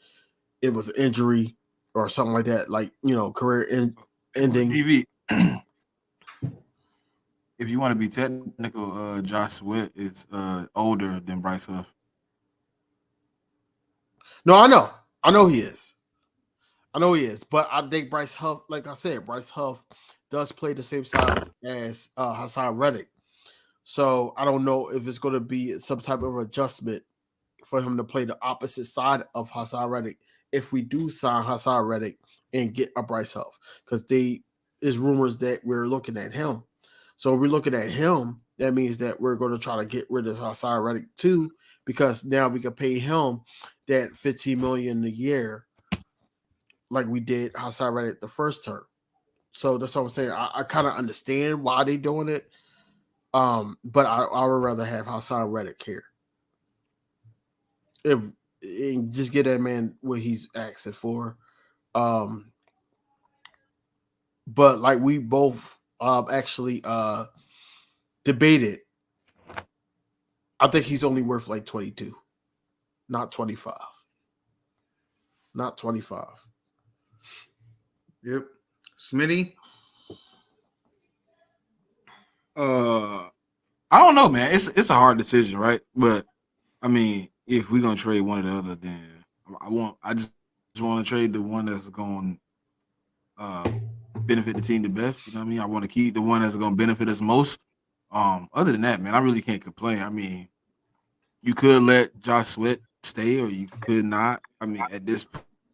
A: it was an injury or something like that, like, you know, career ending.
D: TV. If you want to be technical, Josh Sweat is older than Bryce Huff.
A: No, I know he is. I know he is, but I think Bryce Huff, like I said, Bryce Huff does play the same size as Hassan Reddick. So I don't know if it's going to be some type of adjustment for him to play the opposite side of Hassan Reddick if we do sign Hassan Reddick and get a Bryce Huff, because there's rumors that we're looking at him. So if we're looking at him, that means that we're going to try to get rid of Hassan Reddick too, because now we can pay him that $15 million a year like we did Hassan Reddick the first term. So that's what I'm saying. I kind of understand why they doing it. But I would rather have Hassan Reddick here. If and just get that man what he's asking for. But like we both actually debated. I think he's only worth like 22, not 25. Not 25.
B: Yep. Smitty.
D: I don't know, man. It's a hard decision, right? But I mean, if we're gonna trade one or the other, then I just want to trade the one that's going benefit the team the best. You know what I mean? I want to keep the one that's going to benefit us most. Other than that, man, I really can't complain. I mean, you could let Josh Sweat stay, or you could not. I mean, at this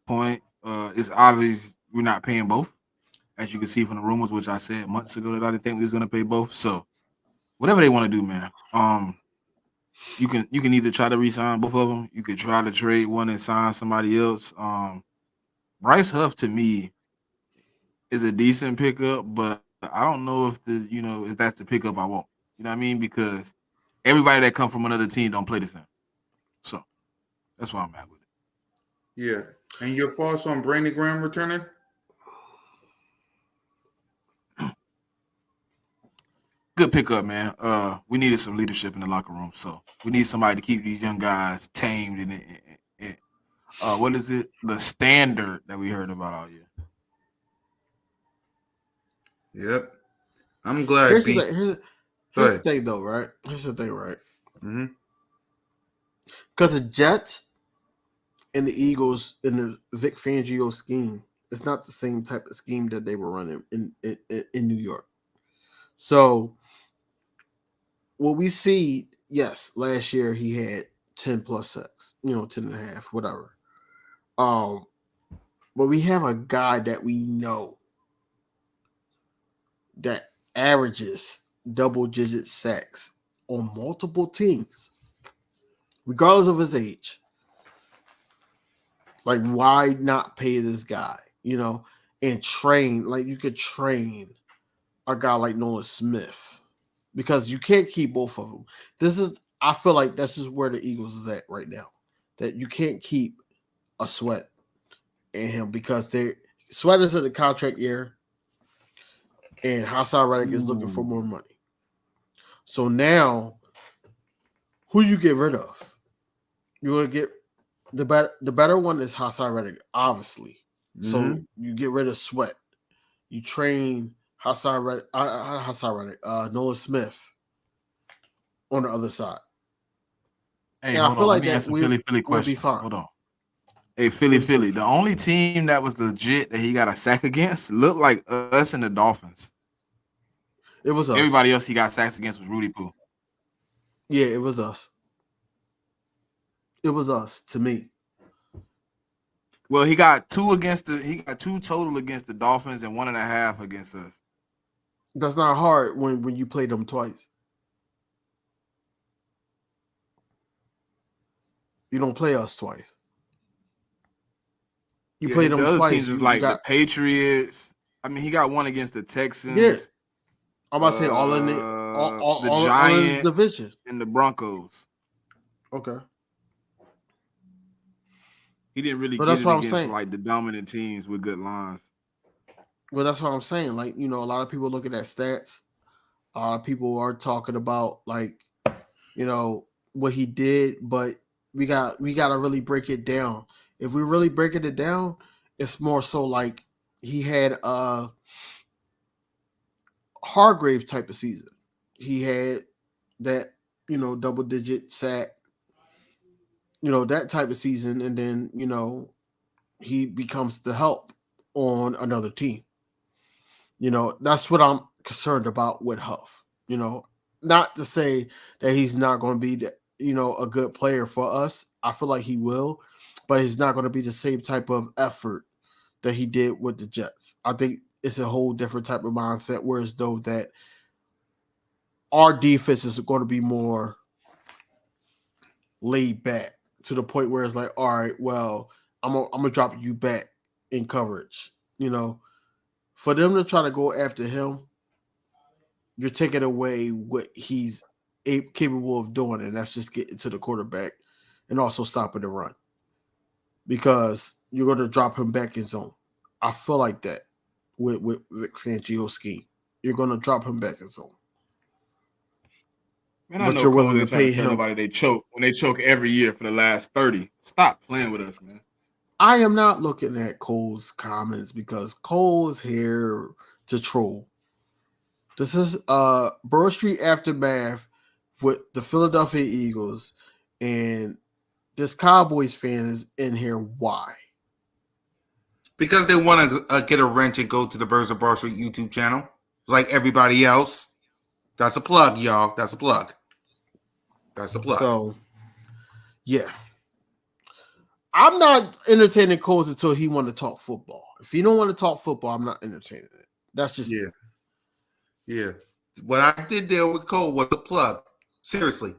D: point, it's obvious we're not paying both, as you can see from the rumors, which I said months ago that I didn't think we was going to pay both. So, whatever they want to do, man. You can either try to re-sign both of them. You could try to trade one and sign somebody else. Bryce Huff to me is a decent pickup, but I don't know if if that's the pickup I want. You know what I mean? Because everybody that come from another team don't play the same. So that's why I'm at with it.
B: Yeah. And your thoughts on Brandon Graham returning?
D: Good pickup, man. We needed some leadership in the locker room, so we need somebody to keep these young guys tamed and what is it? The standard that we heard about all year.
B: Yep. I'm glad.
A: Here's the thing, though, right? Here's the thing, right?
B: Mm-hmm.
A: Because the Jets and the Eagles in the Vic Fangio scheme, it's not the same type of scheme that they were running in New York. So what we see, yes, last year he had 10 plus sacks, 10 and a half, whatever. But we have a guy that we know that averages double-digit sacks on multiple teams, regardless of his age. Like, why not pay this guy, and train? Like, you could train a guy like Nolan Smith, because you can't keep both of them. I feel like this is where the Eagles is at right now, that you can't keep a Sweat and him, because Sweat is in the contract year, and Hassan Reddick is looking for more money. So now, who you get rid of? You're gonna get the better one is Hassan Reddick, obviously. Mm-hmm. So you get rid of Sweat. You train Hassan Reddick, Nolan Smith on the other side.
D: Hey, I feel like that Philly question. Be fine. Hold on. Hey, Philly. The only team that was legit that he got a sack against looked like us and the Dolphins.
A: It was us.
D: Everybody else he got sacks against was Rudy Poo.
A: Yeah, it was us. It was us to me.
D: Well, he got two total against the Dolphins and 1.5 against us.
A: That's not hard when you play them twice. You don't play us twice. You play them
D: the other
A: twice.
D: Teams is like the Patriots. I mean, he got one against the Texans.
A: Yeah. I'm about to say all in the Giants, division,
D: and the Broncos.
A: Okay.
D: He didn't really get it against like the dominant teams with good lines.
A: Well, that's what I'm saying. Like, a lot of people looking at stats. People are talking about like, what he did, but we got to really break it down. If we really breaking it down, it's more so like he had a Hargrave type of season. He had that, double-digit sack, that type of season, and then he becomes the help on another team. That's what I'm concerned about with Huff. Not to say that he's not going to be a good player for us. I feel like he will, but he's not going to be the same type of effort that he did with the Jets. I think it's a whole different type of mindset. Whereas though that our defense is going to be more laid back to the point where it's like, all right, well, I'm gonna drop you back in coverage. For them to try to go after him, you're taking away what he's capable of doing, and that's just getting to the quarterback and also stopping the run, because you're going to drop him back in zone. I feel like that with Vic Fangio's scheme. You're going to drop him back in zone.
C: Man, I
A: But
C: know
A: you're
C: Cole
A: willing to
C: ain't trying
A: pay
C: to tell
A: him.
C: nobody they choke when they choke every year for the last 30. Stop playing with us, man.
A: I am not looking at Cole's comments because Cole is here to troll. This is Burrow Street Aftermath with the Philadelphia Eagles, and this Cowboys fan is in here. Why?
B: Because they want to get a wrench and go to the Birds of Broad Street YouTube channel, like everybody else. That's a plug, y'all. That's a plug. That's a plug.
A: So, yeah. I'm not entertaining Coles until he want to talk football. If he don't want to talk football, I'm not entertaining it. That's just
B: Yeah. What I did there with Cole was a plug. Seriously.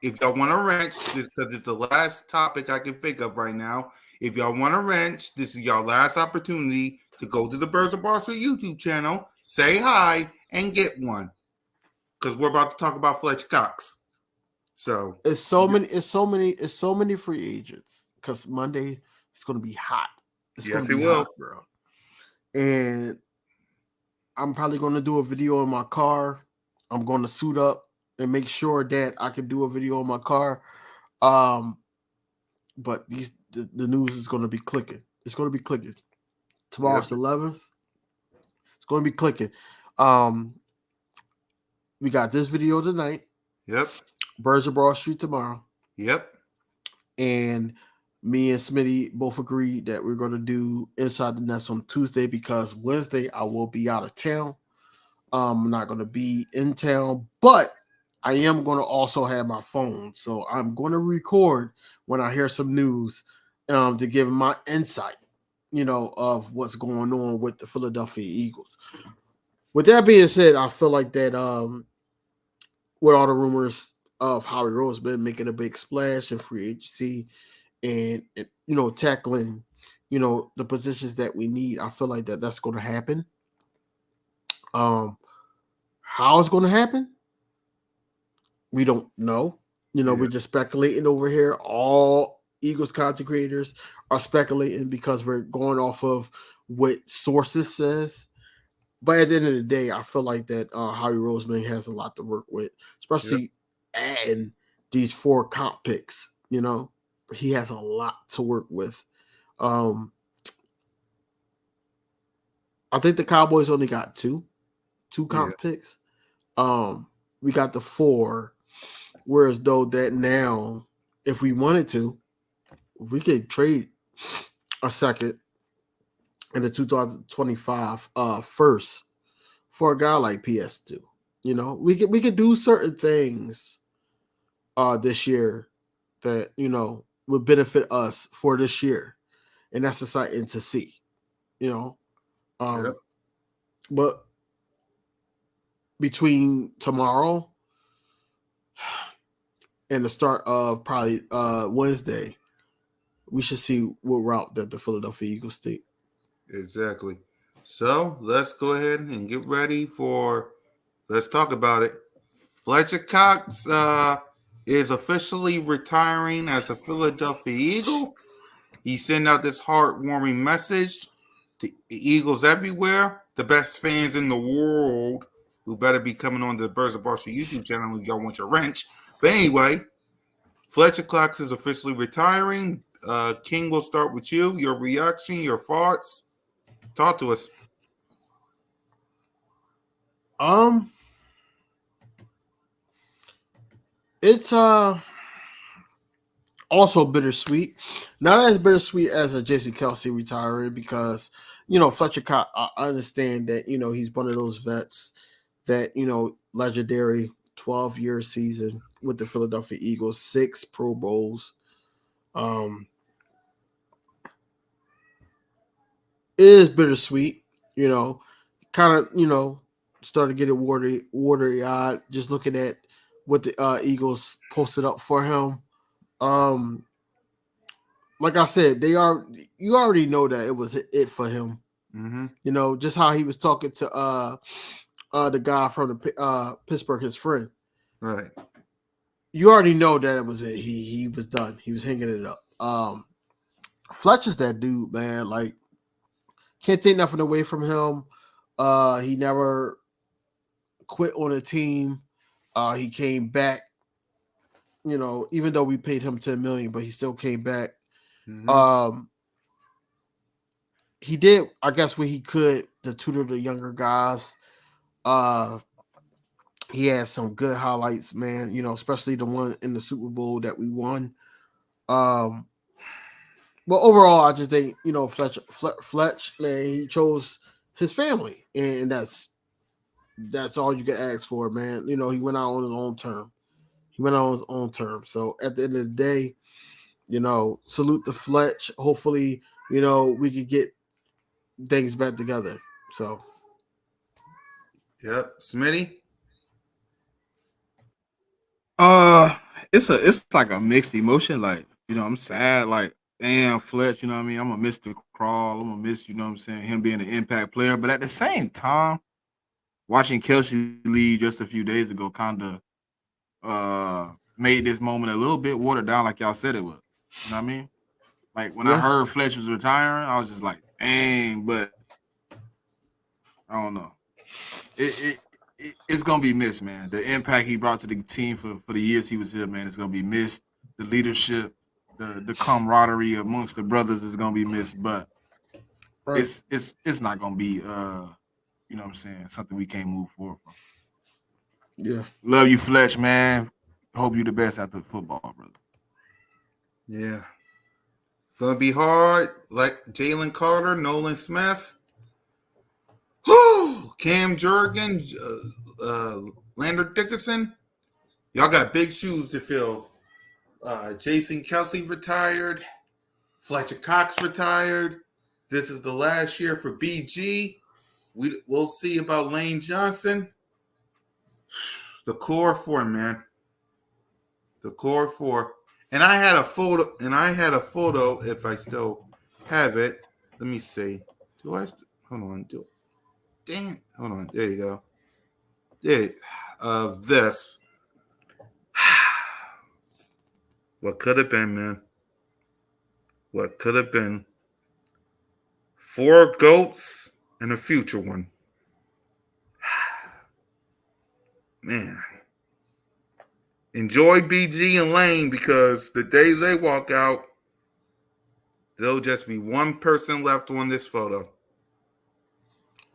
B: If y'all want a wrench, because it's the last topic I can think of right now. If y'all want a wrench, this is your last opportunity to go to the Birds of Barstool YouTube channel, say hi, and get one. Because we're about to talk about Fletcher Cox. So
A: it's so many free agents. Because Monday it's going to be hot. It's
B: yes,
A: going to
B: it
A: be
B: will,
A: hot, bro. And I'm probably going to do a video in my car. I'm going to suit up and make sure that I can do a video in my car. But the news is going to be clicking. It's going to be clicking. Tomorrow's 11th. It's going to be clicking. We got this video tonight.
B: Yep.
A: Birds of Broad Street tomorrow.
B: Yep.
A: And me and Smitty both agreed that we're going to do Inside the Nest on Tuesday because Wednesday I will be out of town. I'm not going to be in town, but I am going to also have my phone. So I'm going to record when I hear some news to give my insight, of what's going on with the Philadelphia Eagles. With that being said, I feel like that with all the rumors of Howie Roseman making a big splash in free agency and tackling, the positions that we need, I feel like that's going to happen. How it's going to happen, we don't know. We're just speculating over here. All Eagles content creators are speculating because we're going off of what sources says. But at the end of the day, I feel like that Howie Roseman has a lot to work with, especially adding these 4 comp picks. He has a lot to work with. I think the Cowboys only got two comp picks. We got the 4, whereas though that now, if we wanted to, we could trade a second in the 2025 first for a guy like PS2. We could do certain things this year that would benefit us for this year, and that's exciting to see. But between tomorrow and the start of probably Wednesday, we should see what route that the Philadelphia Eagles take.
B: Exactly. So let's go ahead and get ready for. Let's talk about it. Fletcher Cox is officially retiring as a Philadelphia Eagle. He sent out this heartwarming message to Eagles everywhere, the best fans in the world, who better be coming on the Birds of Barstool YouTube channel if y'all want your wrench. But anyway, Fletcher Cox is officially retiring. King, we'll start with you. Your reaction, your thoughts. Talk to us.
A: It's Also bittersweet. Not as bittersweet as a Jason Kelsey retiring because, Fletcher Cox, I understand that, he's one of those vets that, legendary 12-year season with the Philadelphia Eagles, 6 Pro Bowls. It is bittersweet, kind of, started getting watery eyed just looking at what the Eagles posted up for him. Like I said, you already know that it was it for him.
B: Mm-hmm.
A: Just how he was talking to the guy from the Pittsburgh, his friend.
B: Right.
A: You already know that it was it. He was done. He was hanging it up. Fletcher's that dude, man. Like, can't take nothing away from him. He never quit on a team. He came back. Even though we paid him $10 million, but he still came back.
B: Mm-hmm.
A: He did, I guess, what he could to tutor the younger guys. He had some good highlights, man. Especially the one in the Super Bowl that we won. But overall, I just think Fletch, man, he chose his family, and that's all you can ask for, man. He went out on his own term. So at the end of the day, salute to Fletch. Hopefully, we could get things back together. So,
B: Yep. Smitty.
D: It's like a mixed emotion. Like, I'm sad. Like, damn, Fletch, you know what I mean? I'm gonna miss the crawl. I'm gonna miss, what I'm saying, him being an impact player. But at the same time, watching Kelsey leave just a few days ago kind of made this moment a little bit watered down, like y'all said it would. You know what I mean? Like, when I heard Fletch was retiring, I was just like, dang, but I don't know. It's gonna be missed, man. The impact he brought to the team for the years he was here, man, it's gonna be missed. The leadership, the camaraderie amongst the brothers is gonna be missed. But it's not gonna be what I'm saying, something we can't move forward from.
A: Yeah.
D: Love you, Fletch, man. Hope you the best after football, brother.
B: Yeah. Gonna be hard, like Jalen Carter, Nolan Smith. Cam Jurgen, Lander Dickinson. Y'all got big shoes to fill. Jason Kelsey retired. Fletcher Cox retired. This is the last year for BG. We'll see about Lane Johnson. The core four, man. The core four. And I had a photo, if I still have it. Let me see. Hold on. Dang it. Hold on. There you go. Yeah. Of this. What could have been, man. What could have been. 4 GOATs and a future one. Man. Enjoy BG and Lane, because the day they walk out, there'll just be one person left on this photo.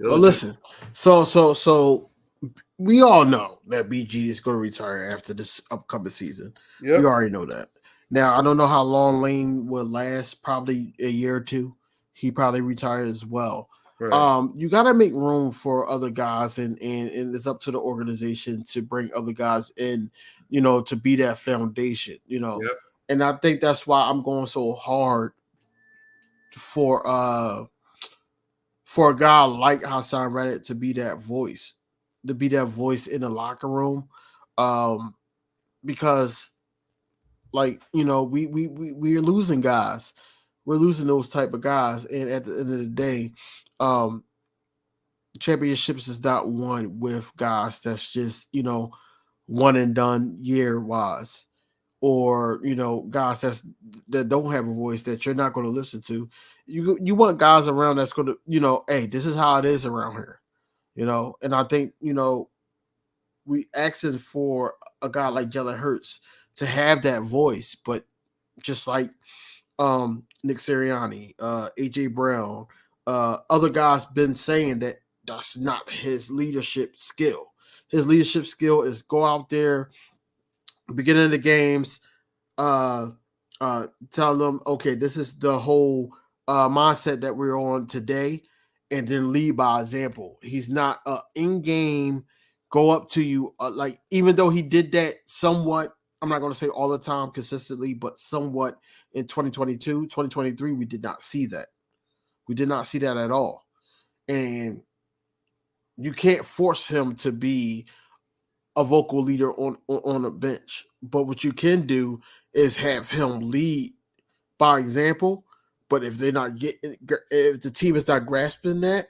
A: Well, listen. So we all know that BG is going to retire after this upcoming season.
B: Yep.
A: We already know that. Now, I don't know how long Lane will last. Probably a year or two. He probably retired as well. Right. You got to make room for other guys, and it's up to the organization to bring other guys in, to be that foundation, Yep. And I think that's why I'm going so hard for a guy like Haason Reddick to be that voice in the locker room, because, like, we're losing guys. We're losing those type of guys, and at the end of the day, championships is not won with guys that's just one and done year wise, or guys that don't have a voice that you're not going to listen to. You want guys around that's going to hey, this is how it is around here, and I think we asking for a guy like Jalen Hurts to have that voice, but just like Nick Sirianni, AJ Brown, other guys been saying that that's not his leadership skill. His leadership skill is go out there, beginning of the games, tell them, okay, this is the whole mindset that we're on today, and then lead by example. He's not in-game go up to you like, even though he did that somewhat, I'm not going to say all the time consistently, but somewhat in 2022, 2023, we did not see that. We did not see that at all. And you can't force him to be a vocal leader on a bench. But what you can do is have him lead by example. But if they're not getting, if the team is not grasping that,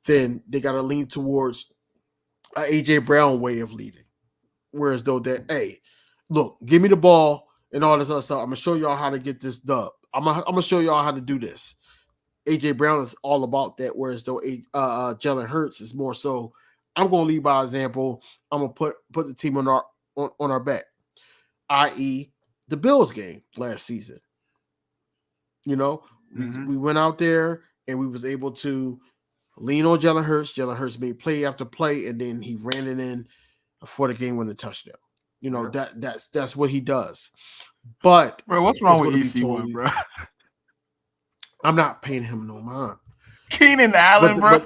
A: then they got to lean towards a AJ Brown way of leading. Whereas though that, hey, look, give me the ball and all this other stuff. I'm gonna show y'all how to get this dub. I'm gonna show y'all how to do this. AJ Brown is all about that, whereas though Jalen Hurts is more so, I'm gonna lead by example. I'm gonna put the team on our back, i.e. the Bills game last season. You know, we went out there and we was able to lean on Jalen Hurts. Jalen Hurts made play after play, and then he ran it in for the game-winning touchdown. You know, that's what he does. But
D: bro, what's wrong with EC1, bro?
A: I'm not paying him no mind.
D: Keenan Allen, bro.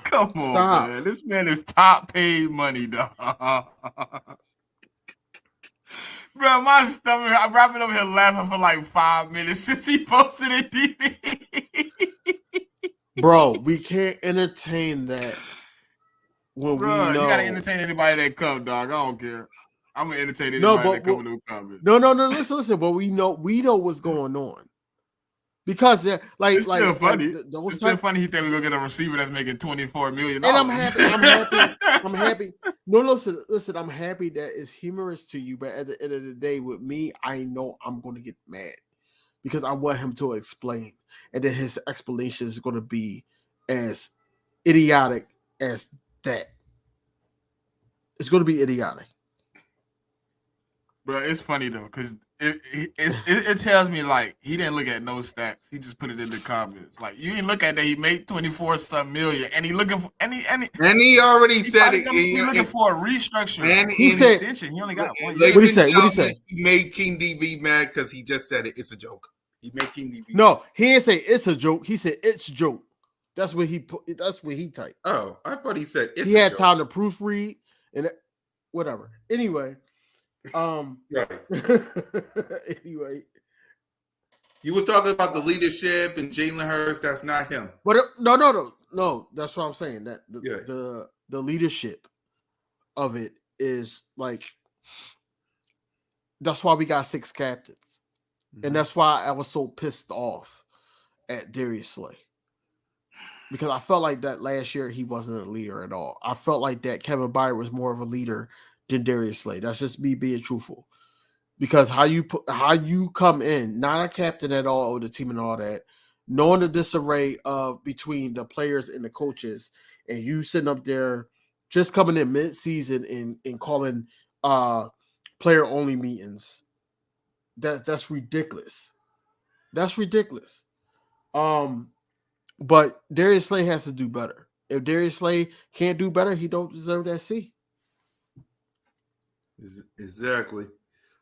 D: Come on,
A: stop.
D: Man. This man is top paid money, dog. Bro, my stomach, I'm wrapping up here laughing for like 5 minutes since he posted it. TV.
A: Bro, we can't entertain that when we know.
D: You gotta entertain anybody that come, dog. I don't care. I'm gonna entertain anybody that come in the comments.
A: No. Listen. But we know what's going on. Because like,
D: it's still funny.
A: It's
D: still funny. He think we're gonna get a receiver that's making $24 million.
A: And I'm happy. I'm happy. No, listen. I'm happy that it's humorous to you, but at the end of the day, with me, I know I'm gonna get mad because I want him to explain, and then his explanation is gonna be as idiotic as that. It's gonna be idiotic.
D: Bro, it's funny though, because it tells me like he didn't look at no stats. He just put it in the comments. Like you didn't look at that. He made 24-some million, and he looking for and
B: he already said it.
D: He's looking for a restructure.
B: And
D: he said extension. He only got 1 year.
A: What he say?
B: He made King DV mad because he just said it. It's a joke. He made King DV.
A: No, he didn't say it's a joke. He said it's a joke. That's what he put. That's what he typed.
B: Oh, I thought he said it's.
A: He had time to proofread and whatever. Anyway.
B: Right.
A: Anyway,
B: you was talking about the leadership and Jalen Hurts. That's not him.
A: But no. That's what I'm saying. That the leadership of it is like, that's why we got 6 captains, and that's why I was so pissed off at Darius Slay, because I felt like that last year he wasn't a leader at all. I felt like that Kevin Byard was more of a leader than Darius Slay. That's just me being truthful. Because how you come in, not a captain at all with the team and all that, knowing the disarray of between the players and the coaches, and you sitting up there just coming in mid-season and calling player only meetings. That's ridiculous. That's ridiculous. But Darius Slay has to do better. If Darius Slay can't do better, he don't deserve that C.
B: Exactly.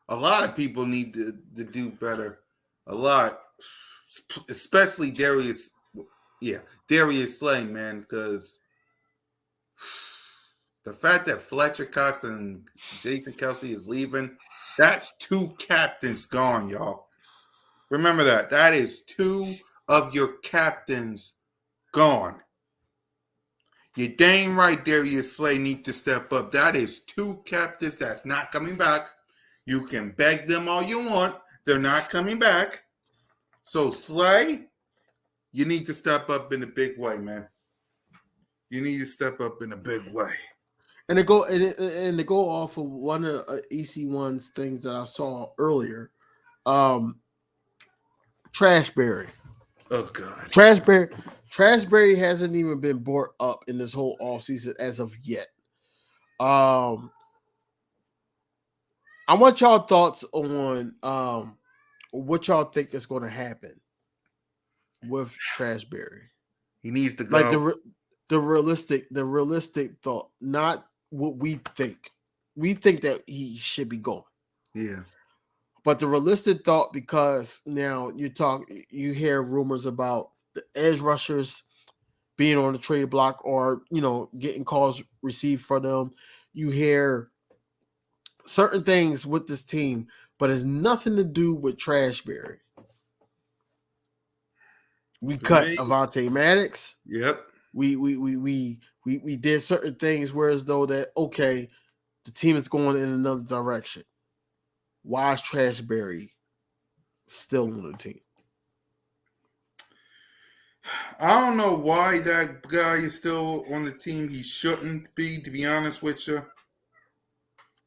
B: A lot of people need to do better. A lot, especially Darius Slay, man, because the fact that Fletcher Cox and Jason Kelce is leaving, that's 2 captains gone, y'all. Remember that. That is 2 of your captains gone. You're dang right, Darius Slay need to step up. That is 2 captains that's not coming back. You can beg them all you want. They're not coming back. So, Slay, you need to step up in a big way, man. You need to step up in a big way.
A: And to go off of one of EC1's things that I saw earlier, Trashberry.
B: Oh, God.
A: Trashberry hasn't even been brought up in this whole offseason as of yet. I want y'all thoughts on what y'all think is going to happen with Trashberry.
B: He needs to go.
A: Like the realistic thought, not what we think. We think that he should be going.
B: Yeah.
A: But the realistic thought, because now you hear rumors about the edge rushers being on the trade block, or getting calls received for them. You hear certain things with this team, but it's nothing to do with Trashberry. We
B: For
A: cut
B: me-
A: Avonte Maddox.
B: Yep.
A: We did certain things whereas though that okay, the team is going in another direction. Why is Trashberry still on the team?
B: I don't know why that guy is still on the team. He shouldn't be, to be honest with you.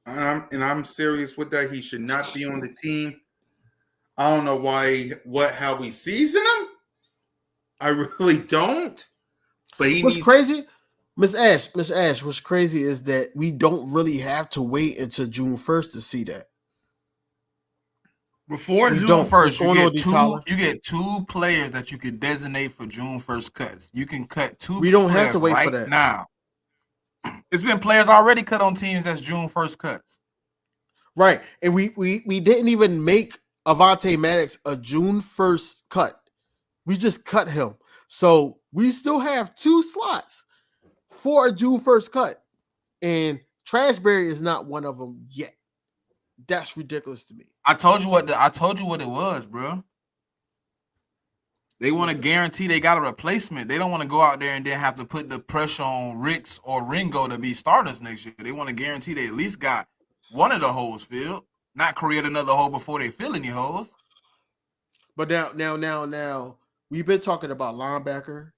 B: And I'm serious with that. He should not be on the team. I don't know how we season him. I really don't. But
A: What's crazy, Miss Ash, what's crazy is that we don't really have to wait until June 1st to see that.
C: Before
A: We
C: June
A: don't.
C: 1st,
A: What's going on, D. Tyler?
C: you get 2 players that you could designate for June 1st cuts. You can cut 2
A: We don't have
C: players
A: to wait for
C: right
A: that.
C: now. It's been players already cut on teams that's June 1st cuts.
A: Right. And we didn't even make Avonte Maddox a June 1st cut. We just cut him. So we still have 2 slots for a June 1st cut. And Trashberry is not one of them yet. That's ridiculous to me.
C: I told you what it was, bro. They want to guarantee they got a replacement. They don't want to go out there and then have to put the pressure on Ricks or Ringo to be starters next year. They want to guarantee they at least got one of the holes filled, not create another hole before they fill any holes.
A: But now, we've been talking about linebacker.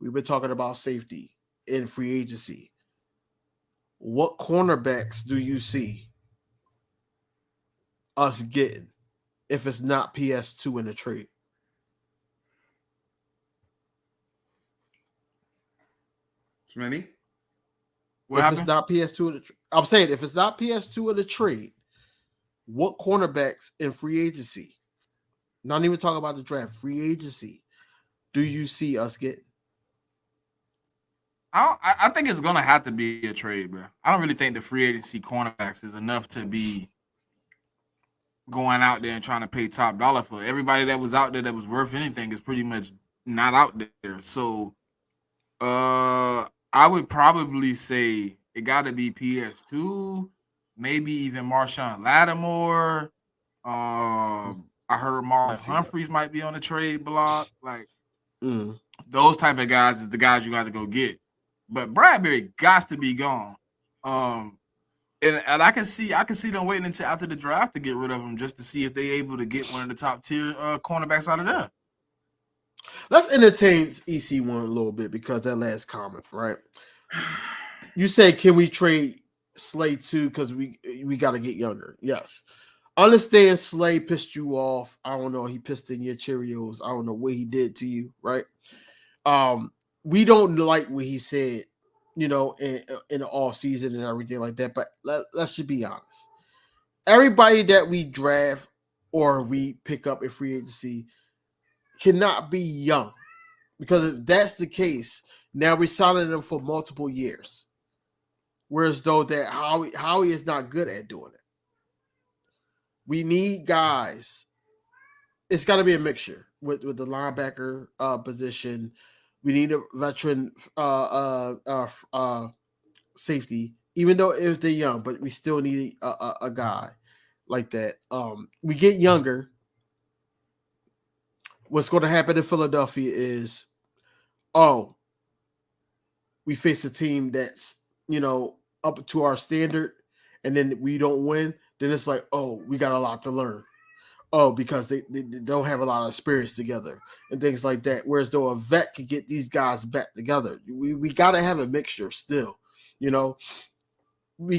A: We've been talking about safety in free agency. What cornerbacks do you see us getting if it's not PS2 in the trade?
B: Smitty?
A: It's not PS2 in the I'm saying if it's not PS2 in the trade, what cornerbacks in free agency, not even talking about the draft, free agency, do you see us getting?
C: I think it's gonna have to be a trade, bro. I don't really think the free agency cornerbacks is enough to be going out there and trying to pay top dollar for. Everybody that was out there that was worth anything is pretty much not out there. So I would probably say it got to be PS2, maybe even Marshawn Lattimore. I heard Marlon Humphreys might be on the trade block. Like those type of guys is the guys you got to go get. But Bradbury got to be gone. And I can see them waiting until after the draft to get rid of him just to see if they're able to get one of the top tier cornerbacks out of there.
A: Let's entertain EC1 a little bit because that last comment, right? You say, can we trade Slay too? Because we got to get younger. Yes. Understand Slay pissed you off. I don't know. He pissed in your Cheerios. I don't know what he did to you, right? We don't like what he said, in the off season and everything like that. But let's just be honest. Everybody that we draft or we pick up in free agency cannot be young, because if that's the case, now we're signing them for multiple years. Whereas though that Howie is not good at doing it. We need guys. It's got to be a mixture with the linebacker position. We need a veteran safety, even though if they're young, but we still need a guy like that. We get younger. What's going to happen in Philadelphia is, we face a team that's, up to our standard, and then we don't win. Then it's like, we got a lot to learn. Because they don't have a lot of experience together and things like that. Whereas though a vet could get these guys back together. We got to have a mixture still. We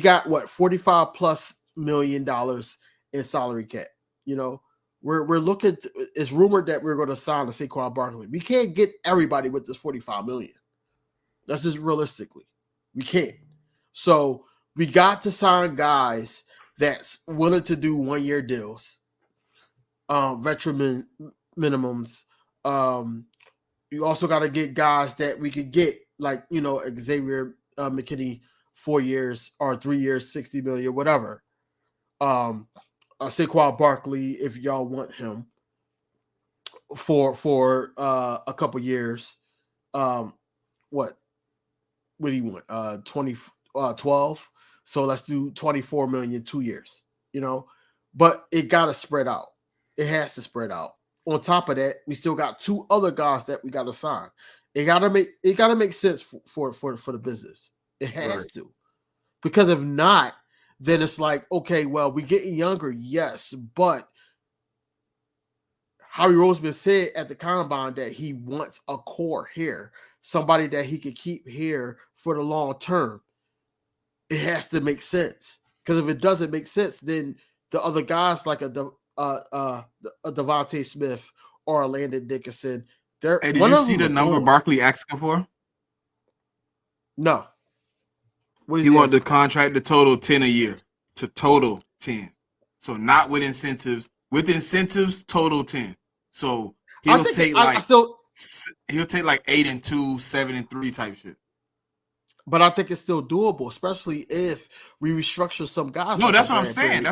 A: got $45+ million in salary cap. We're looking. It's rumored that we're going to sign a Saquon Barkley. We can't get everybody with this $45 million. That's just realistically, we can't. So we got to sign guys that's willing to do 1-year deals. Veteran minimums. You also got to get guys that we could get, like, Xavier McKinney, 4 years or 3 years, $60 million, whatever. Saquon Barkley if y'all want him for a couple years. What do you want? 12. So let's do 24 million 2 years. But it got to spread out. It has to spread out. On top of that, we still got 2 other guys that we got to sign. It gotta make sense for the business. It has to, because if not, then it's like, okay, well, we getting younger, yes, but Howie Roseman said at the combine that he wants a core here, somebody that he could keep here for the long term. It has to make sense, because if it doesn't make sense, then the other guys like a Devontae Smith or a Landon Dickerson.
C: Hey, did you see the number Barkley asking for?
A: No. What is
C: he wanted the contract to total 10 a year, to total 10. So not with incentives. With incentives, total 10. So he'll take like 8 and 2, 7 and 3 type shit.
A: But I think it's still doable, especially if we restructure some guys.
C: No, that's what I'm saying.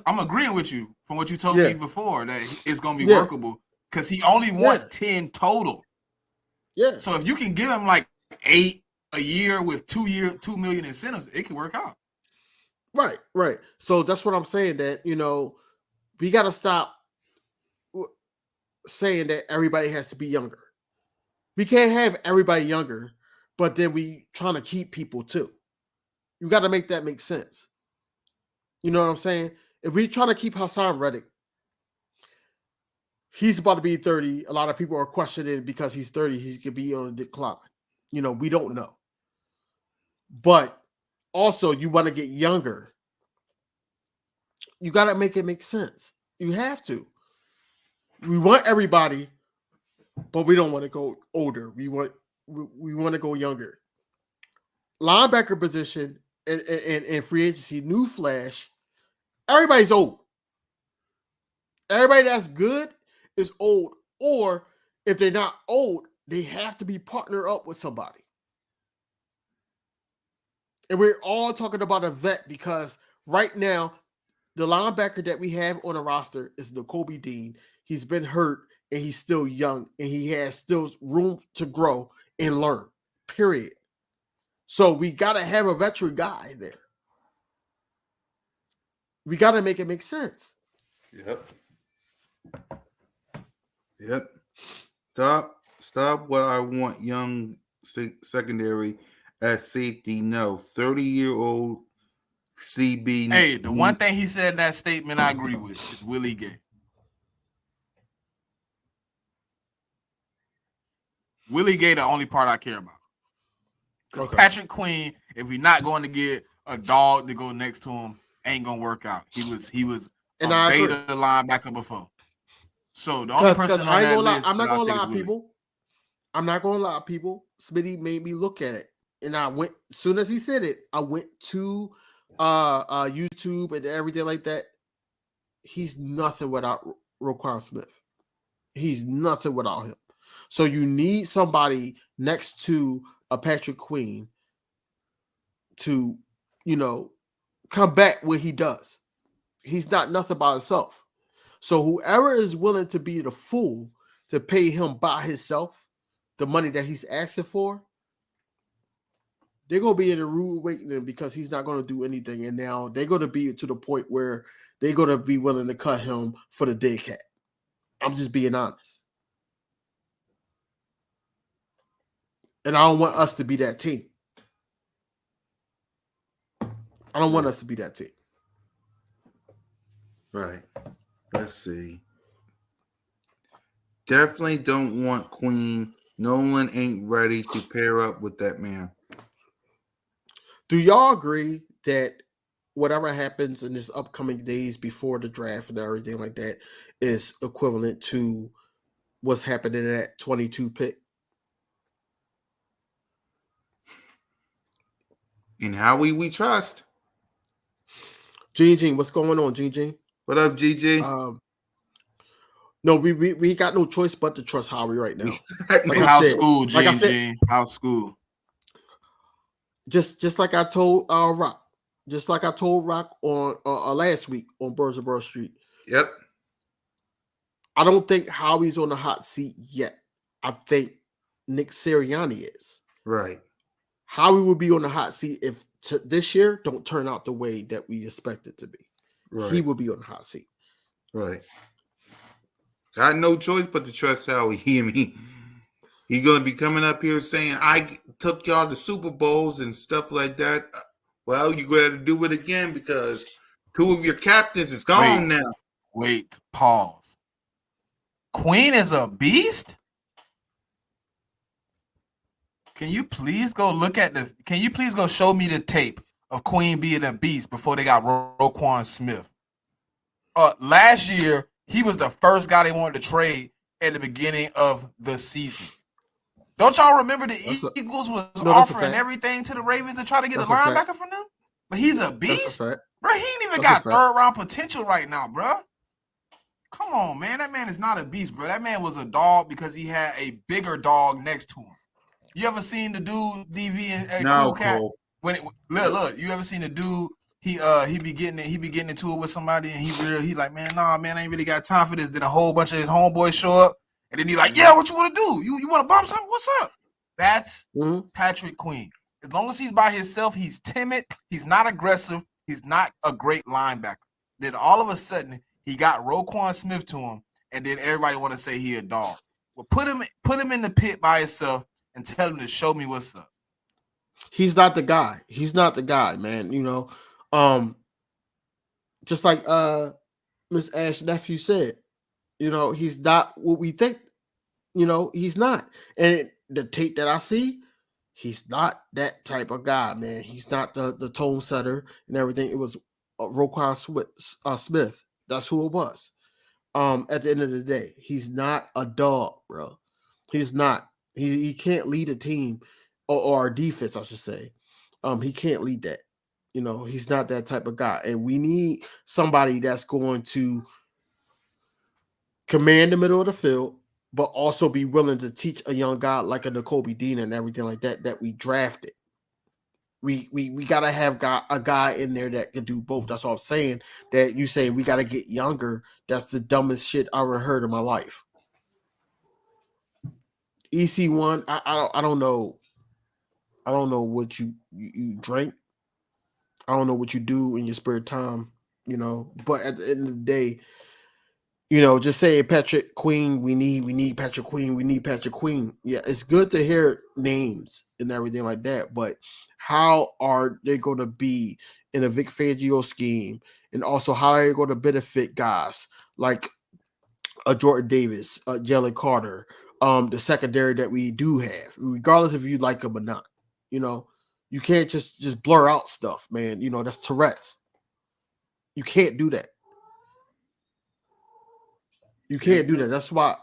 C: I'm agreeing with you from what you told me before, that it's going to be workable, because he only wants 10 total.
A: Yeah.
C: So if you can give him like 8 a year with 2 million incentives, it can work out.
A: Right. So that's what I'm saying, that, we got to stop saying that everybody has to be younger. We can't have everybody younger, but then we trying to keep people too. You got to make that make sense. You know what I'm saying? If we trying to keep Hassan Reddick, he's about to be 30. A lot of people are questioning because he's 30, he could be on a decline. We don't know. But also, you want to get younger. You got to make it make sense. You have to. We want everybody, but we don't want to go older. We want to go younger. Linebacker position and free agency, new flash, everybody's old. Everybody that's good is old. Or if they're not old, they have to be partnered up with somebody. And we're all talking about a vet, because right now, the linebacker that we have on the roster is Nakobe Dean. He's been hurt, and he's still young, and he has still room to grow and learn, period. So we got to have a veteran guy there. We got to make it make sense.
B: Yep. Stop what I want young secondary at safety. No, 30-year-old CB.
C: Hey, the one thing he said in that statement I agree with is Willie Gay. Willie Gay, the only part I care about. Okay. Patrick Queen, if we're not going to get a dog to go next to him, ain't gonna work out. He was
A: and
C: a beta linebacker before. So the only person on that list,
A: I'm not gonna lie, people. I'm not gonna lie, people. Smitty made me look at it, and I went, as soon as he said it, I went to YouTube and everything like that. He's nothing without Roquan Smith. He's nothing without him. So you need somebody next to a Patrick Queen to, come back what he does. He's not nothing by himself. So whoever is willing to be the fool to pay him by himself the money that he's asking for, they're going to be in a rude awakening, because he's not going to do anything. And now they're going to be to the point where they're going to be willing to cut him for the day cat. I'm just being honest. And I don't want us to be that team. I don't want us to be that team.
B: Right. Let's see. Definitely don't want Queen. No one ain't ready to pair up with that man.
A: Do y'all agree that whatever happens in this upcoming days before the draft and everything like that is equivalent to what's happening at 22 pick?
B: And how we trust.
A: Gene, what's going on, Gene?
B: What up, GG?
A: No, we got no choice but to trust Howie right now.
C: House school, Gene. House school.
A: Just like I told Rock. Just like I told Rock on last week on Birds of Burr Street.
B: Yep.
A: I don't think Howie's on the hot seat yet. I think Nick Sirianni is.
B: Right.
A: Howie would be on the hot seat if this year don't turn out the way that we expect it to be.
B: Right.
A: He would be on the hot seat.
B: Right. Got no choice but to trust Howie. He's gonna be coming up here saying, "I took y'all to Super Bowls and stuff like that." Well, you got to do it again because 2 of your captains is gone now.
E: Wait, pause. Queen is a beast? Can you please go look at this? Can you please go show me the tape of Queen being a beast before they got Roquan Smith? Last year, he was the first guy they wanted to trade at the beginning of the season. Don't y'all remember the Eagles was offering everything to the Ravens to try to get a linebacker from them? But he's a beast? Bro, he ain't even got third-round potential right now, bro. Come on, man. That man is not a beast, bro. That man was a dog because he had a bigger dog next to him. You ever seen the dude DV and
B: No,
E: Cool Cat?
B: Cole.
E: When look, you ever seen the dude? He be getting into it with somebody, and he like, man, nah, man, I ain't really got time for this. Then a whole bunch of his homeboys show up, and then he like, yeah, what you want to do? You want to bump something? What's up? That's Patrick Queen. As long as he's by himself, he's timid. He's not aggressive. He's not a great linebacker. Then all of a sudden, he got Roquan Smith to him, and then everybody want to say he a dog. Well, put him in the pit by himself and tell him to show me what's up.
A: He's not the guy. He's not the guy, man. You know, just like Miss Ash nephew said, you know, he's not what we think. You know, he's not. And the tape that I see, he's not that type of guy, man. He's not the tone setter and everything. It was Roquan Smith. That's who it was. At the end of the day, he's not a dog, bro. He's not. He can't lead a team or a defense, I should say. He can't lead that. You know, he's not that type of guy. And we need somebody that's going to command the middle of the field, but also be willing to teach a young guy like a Nakobe Dean and everything like that we drafted. We gotta have a guy in there that can do both. That's what I'm saying. That you say we gotta get younger. That's the dumbest shit I ever heard in my life. EC1, I don't know. I don't know what you drink. I don't know what you do in your spare time, you know. But at the end of the day, you know, just saying Patrick Queen, we need Patrick Queen, we need Patrick Queen. Yeah, it's good to hear names and everything like that, but how are they going to be in a Vic Fangio scheme? And also, how are they going to benefit guys like Jordan Davis, Jalen Carter, the secondary that we do have, regardless if you like them or not? You know, you can't just blur out stuff, man. You know, that's Tourette's. You can't do that. You can't do that. That's why,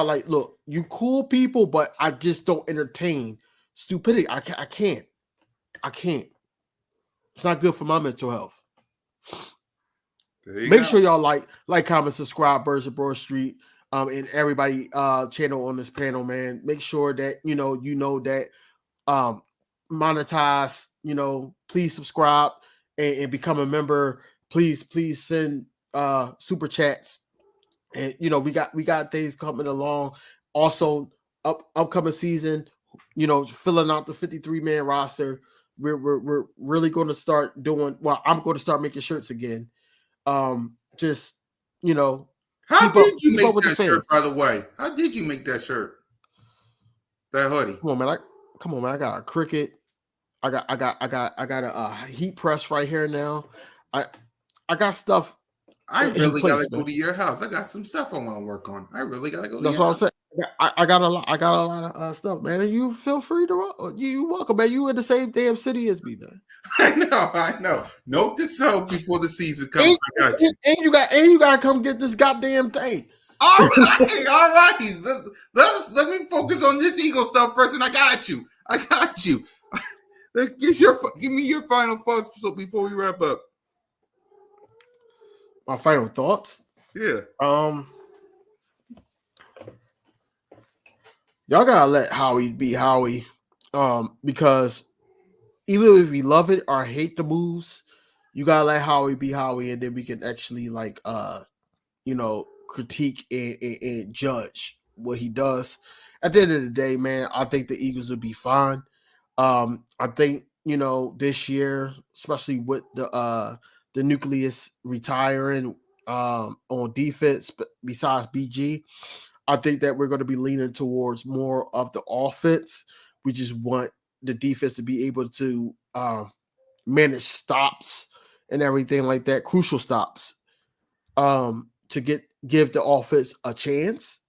A: like, look, you cool people, but I just don't entertain stupidity. I can't. It's not good for my mental health. Make sure y'all like, comment, subscribe, Birds of Broad Street, and everybody channel on this panel, man. Make sure that you know that monetize, you know, please subscribe and become a member. Please send super chats. And you know, we got things coming along. Also, upcoming season, you know, filling out the 53-man roster. We're really going to start doing. Well, I'm going to start making shirts again. Just, you know,
B: how did you make that shirt? By the way, how did you make that shirt? That hoodie.
A: Come on, man. I got a Cricut. I got a heat press right here now. I got stuff.
B: I really gotta go to your house. I got some stuff I want to work on. I really gotta go.
A: That's what I'm saying. I got a lot of stuff, man. And you feel free to. You welcome, man. You in the same damn city as me, man.
B: I know. Note to self before the season comes.
A: And, I got you. And you gotta come get this goddamn thing.
B: All right. Let me focus on this ego stuff first, and I got you. Give me your final thoughts before we wrap up.
A: My final thoughts?
B: Yeah.
A: Y'all gotta let Howie be Howie. Because even if we love it or hate the moves, you gotta let Howie be Howie, and then we can actually critique and judge what he does. At the end of the day, man, I think the Eagles will be fine. I think this year, especially with the nucleus retiring on defense, besides BG, I think that we're going to be leaning towards more of the offense. We just want the defense to be able to manage stops and everything like that, crucial stops, to give the offense a chance.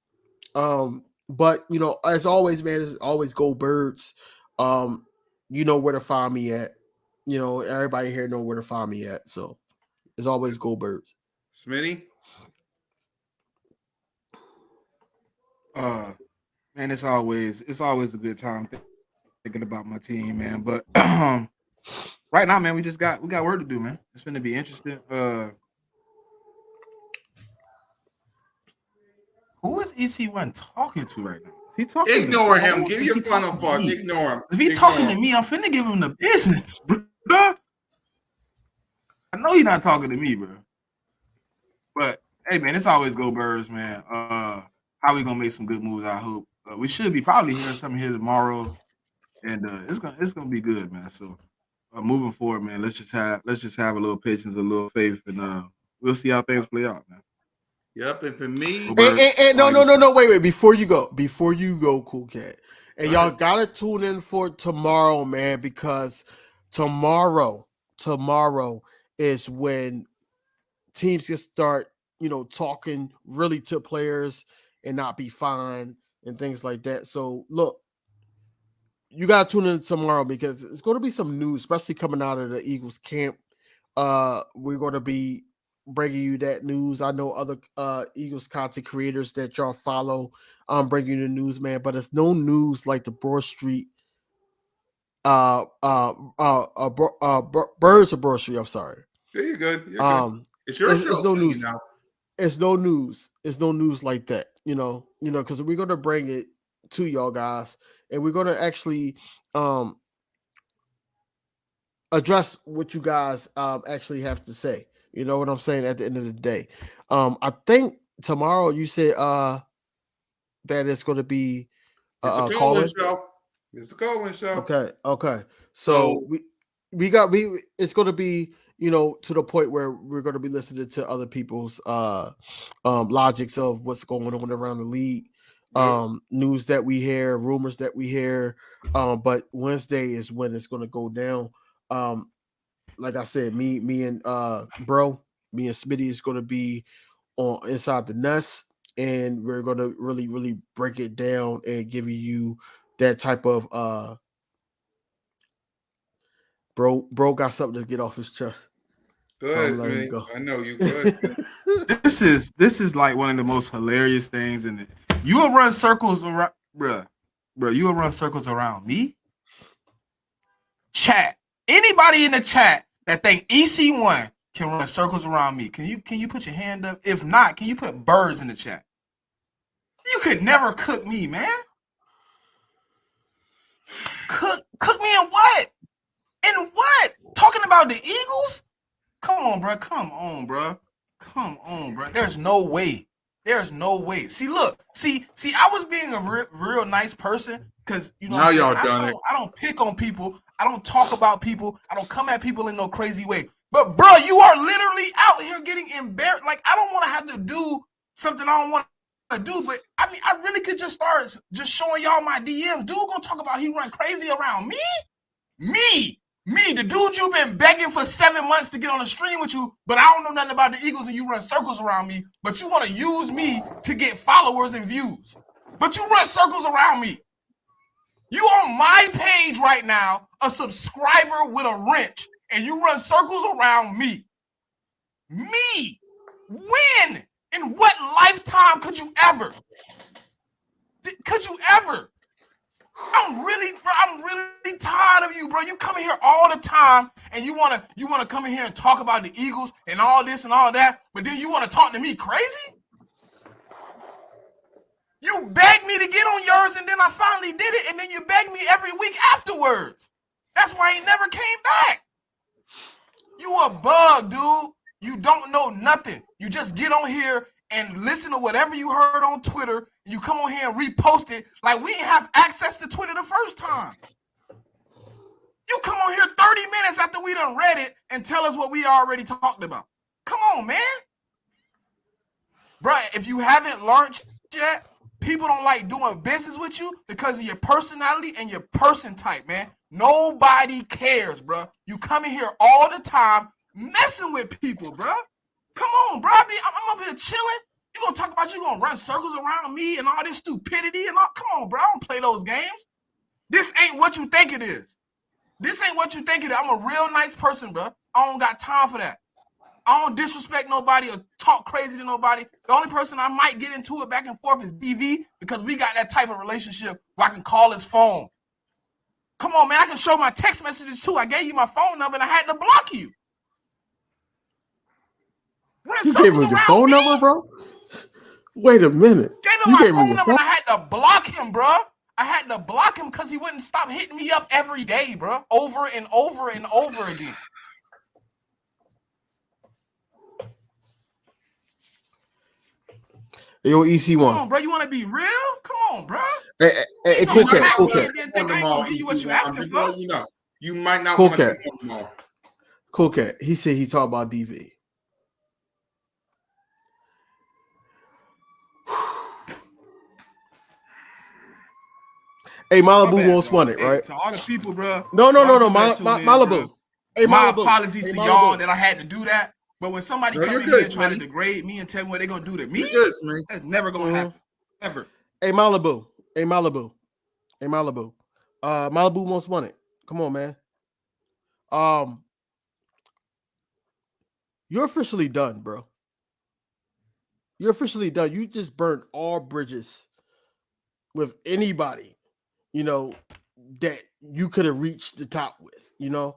A: But as always, man, it's always go Birds. You know where to find me at. Everybody here know where to find me at. So it's always go Birds.
B: Smitty?
D: Man, it's always a good time thinking about my team, man. But right now, man, we got work to do, man. It's gonna be interesting. Who is EC1 talking to right now? Is he talking?
B: Ignore him. Give your final thoughts. Ignore him.
D: If he talking to me, I'm finna give him the business, bro. I know he's not talking to me, bro. But hey, man, it's always go Birds, man. How we gonna make some good moves? I hope we should be probably hearing something here tomorrow, and it's gonna be good, man. So moving forward, man, let's just have a little patience, a little faith, and we'll see how things play out, man.
B: Yep, and for me,
A: and no, wait, before you go, Cool Cat, and y'all gotta tune in for tomorrow, man, because tomorrow is when teams can start, talking really to players and not be fined and things like that. So look, you gotta tune in tomorrow because it's going to be some news, especially coming out of the Eagles camp. We're going to be bringing you that news. I know other Eagles content creators that y'all follow bringing you the news, man, but it's no news like the Broad Street Birds of Broad Street. I'm sorry.
B: Yeah, you're good. Good. It's your show.
A: It's no news now. It's no news. It's no news like that. Because we're gonna bring it to y'all guys, and we're gonna actually address what you guys actually have to say. You know what I'm saying? At the end of the day, I think tomorrow you said that it's going to be
B: it's a call-in show. It's a call-in show.
A: Okay. So it's going to be to the point where we're going to be listening to other people's logics of what's going on around the league, news that we hear, rumors that we hear. But Wednesday is when it's going to go down. Like I said, me and Smitty is going to be on Inside the Nest, and we're going to really, really break it down and give you that type of bro got something to get off his chest.
B: Good, man. I know you good.
D: This is like one of the most hilarious things, and you will run circles around, bro. You will run circles around me. Chat. Anybody in the chat that think EC1 can run circles around me, can you put your hand up? If not, can you put birds in the chat? You could never cook me, man. Cook me in what? In what? Talking about the Eagles? Come on, bro. There's no way. See, look. See, I was being a real nice person because
B: now y'all done it.
D: I don't pick on people. I don't talk about people. I don't come at people in no crazy way. But bro, you are literally out here getting embarrassed. Like, I don't want to have to do something I don't want to do. But I mean, I really could just start just showing y'all my DMs. Dude gonna talk about he run crazy around me. Me, the dude you've been begging for 7 months to get on the stream with you, but I don't know nothing about the Eagles and you run circles around me, but you want to use me to get followers and views. But you run circles around me. You on my page right now, a subscriber with a wrench, and you run circles around me. Me? When? In what lifetime could you ever? I'm really tired of you, bro. You come in here all the time and you wanna come in here and talk about the Eagles and all this and all that, but then you wanna talk to me crazy? You begged me to get on yours and then I finally did it, and then you begged me every week afterwards. That's why he never came back.
E: You a bug, dude. You don't know nothing. You just get on here and listen to whatever you heard on Twitter. And you come on here and repost it like we didn't have access to Twitter the first time. You come on here 30 minutes after we done read it and tell us what we already talked about. Come on, man. Bruh, if you haven't learned yet, people don't like doing business with you because of your personality and your person type, man. Nobody cares, bruh. You come in here all the time messing with people, bruh. Come on, bruh. I'm up here chilling. You gonna talk about you gonna run circles around me and all this stupidity and all? Come on, bruh. I don't play those games. This ain't what you think it is. This ain't what you think it is. I'm a real nice person, bruh. I don't got time for that. I don't disrespect nobody or talk crazy to nobody. The only person I might get into it back and forth is DV because we got that type of relationship where I can call his phone. Come on, man. I can show my text messages too. I gave you my phone number and I had to block you.
A: You gave him your phone number, bro? Wait a minute.
E: Gave him my phone number and I had to block him, bro. I had to block him because he wouldn't stop hitting me up every day, bro. Over and over and over again.
A: Yo, EC1.
E: Come on, bro. You want to be real? Come on, bro.
A: Hey, Cool Cat, Cool Cat.
B: You might not
A: Cool
B: want to
A: Cat.
B: come on them all.
A: Cool Cat. He said he talked about DV. Hey, Malibu most wanted, right?
D: To all the people, bro.
A: No. Malibu. Hey,
D: My
A: Malibu.
D: apologies
A: Hey,
D: to
A: Malibu.
D: y'all that I had to do that. But when somebody
B: No,
D: come
B: you're
D: in
B: good,
D: here and try to
B: Smitty.
D: degrade me and tell me what they're gonna do to me,
B: You're good, man.
D: that's never gonna happen. Ever.
A: Hey, Malibu. Hey, Malibu. Hey, Malibu. Malibu most wanted. Come on, man. You're officially done, bro. You're officially done. You just burnt all bridges with anybody, you know, that you could have reached the top with, you know.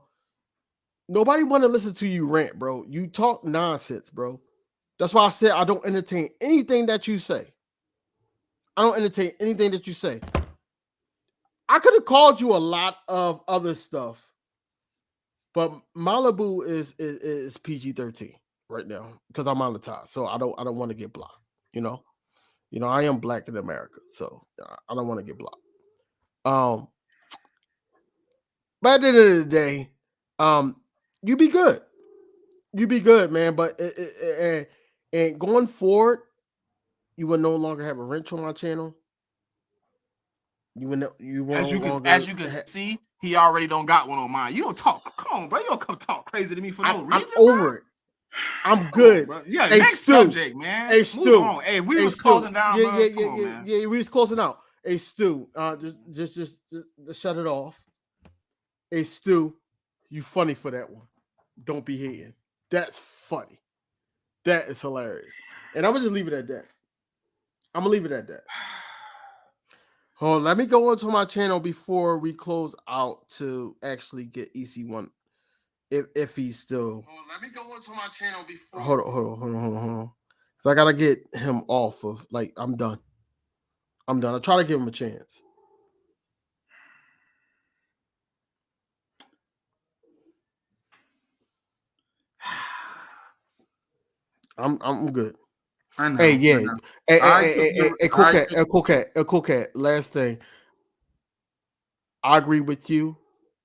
A: Nobody want to listen to you rant, bro. You talk nonsense, bro. That's why I said I don't entertain anything that you say. I don't entertain anything that you say. I could have called you a lot of other stuff, but Malibu is PG-13 right now because I'm monetized, so I don't want to get blocked. You know, I am black in America, so I don't want to get blocked. But at the end of the day, you be good. You be good, man. But and going forward, you will no longer have a wrench on my channel. You won't
D: As you
A: longer
D: can see, he already don't got one on mine. You don't talk. Come on, bro. You don't come talk crazy to me for no reason.
A: I'm over it. I'm good.
D: Bro. Yeah,
A: Hey,
D: next
A: Stu.
D: subject, man.
A: Hey,
D: Move
A: Stu.
D: on. Hey, we
A: Hey,
D: was
A: Stu.
D: closing down,
A: Yeah,
D: bro.
A: yeah,
D: Come on, man.
A: we was closing out. Hey, Stu, just shut it off. Hey, Stu, you funny for that one. Don't be hating. That's funny. That is hilarious. And I'm gonna just leave it at that. I'm gonna leave it at that. Hold on, let me go onto my channel before we close out to actually get EC1 if he's still. Let me go onto my channel before. Hold on. So I gotta get him off of I'm done. I try to give him a chance. I'm good.
B: I know.
A: Hey, yeah.
B: I know.
A: Hey, Cool Cat. Last thing. I agree with you.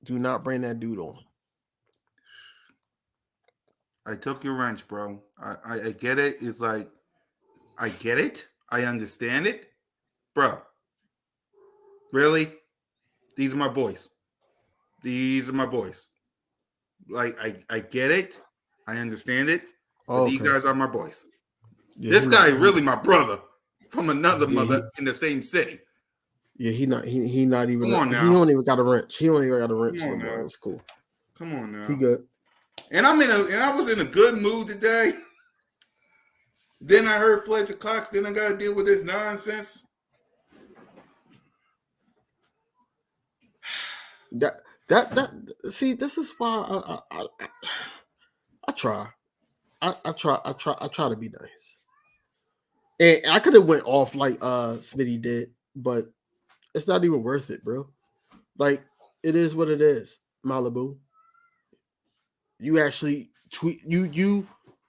A: Do not bring that dude on.
B: I took your wrench, bro. I get it. It's like, I get it. I understand it. Bro. Really? These are my boys. Like, I get it. I understand it. But these guys are my boys.
A: Yeah,
B: this guy is really my brother from another mother in the same city.
A: Yeah, he not even.
B: Come on now.
A: He don't even got a wrench.
B: Come on
A: now. That's cool.
B: Come on now.
A: He good.
B: And I was in a good mood today. Then I heard Fletcher Cox. Then I got to deal with this nonsense.
A: That see, this is why I try. I try to be nice. And I could have went off like Smitty did, but it's not even worth it, bro. Like, it is what it is, Malibu. You actually tweet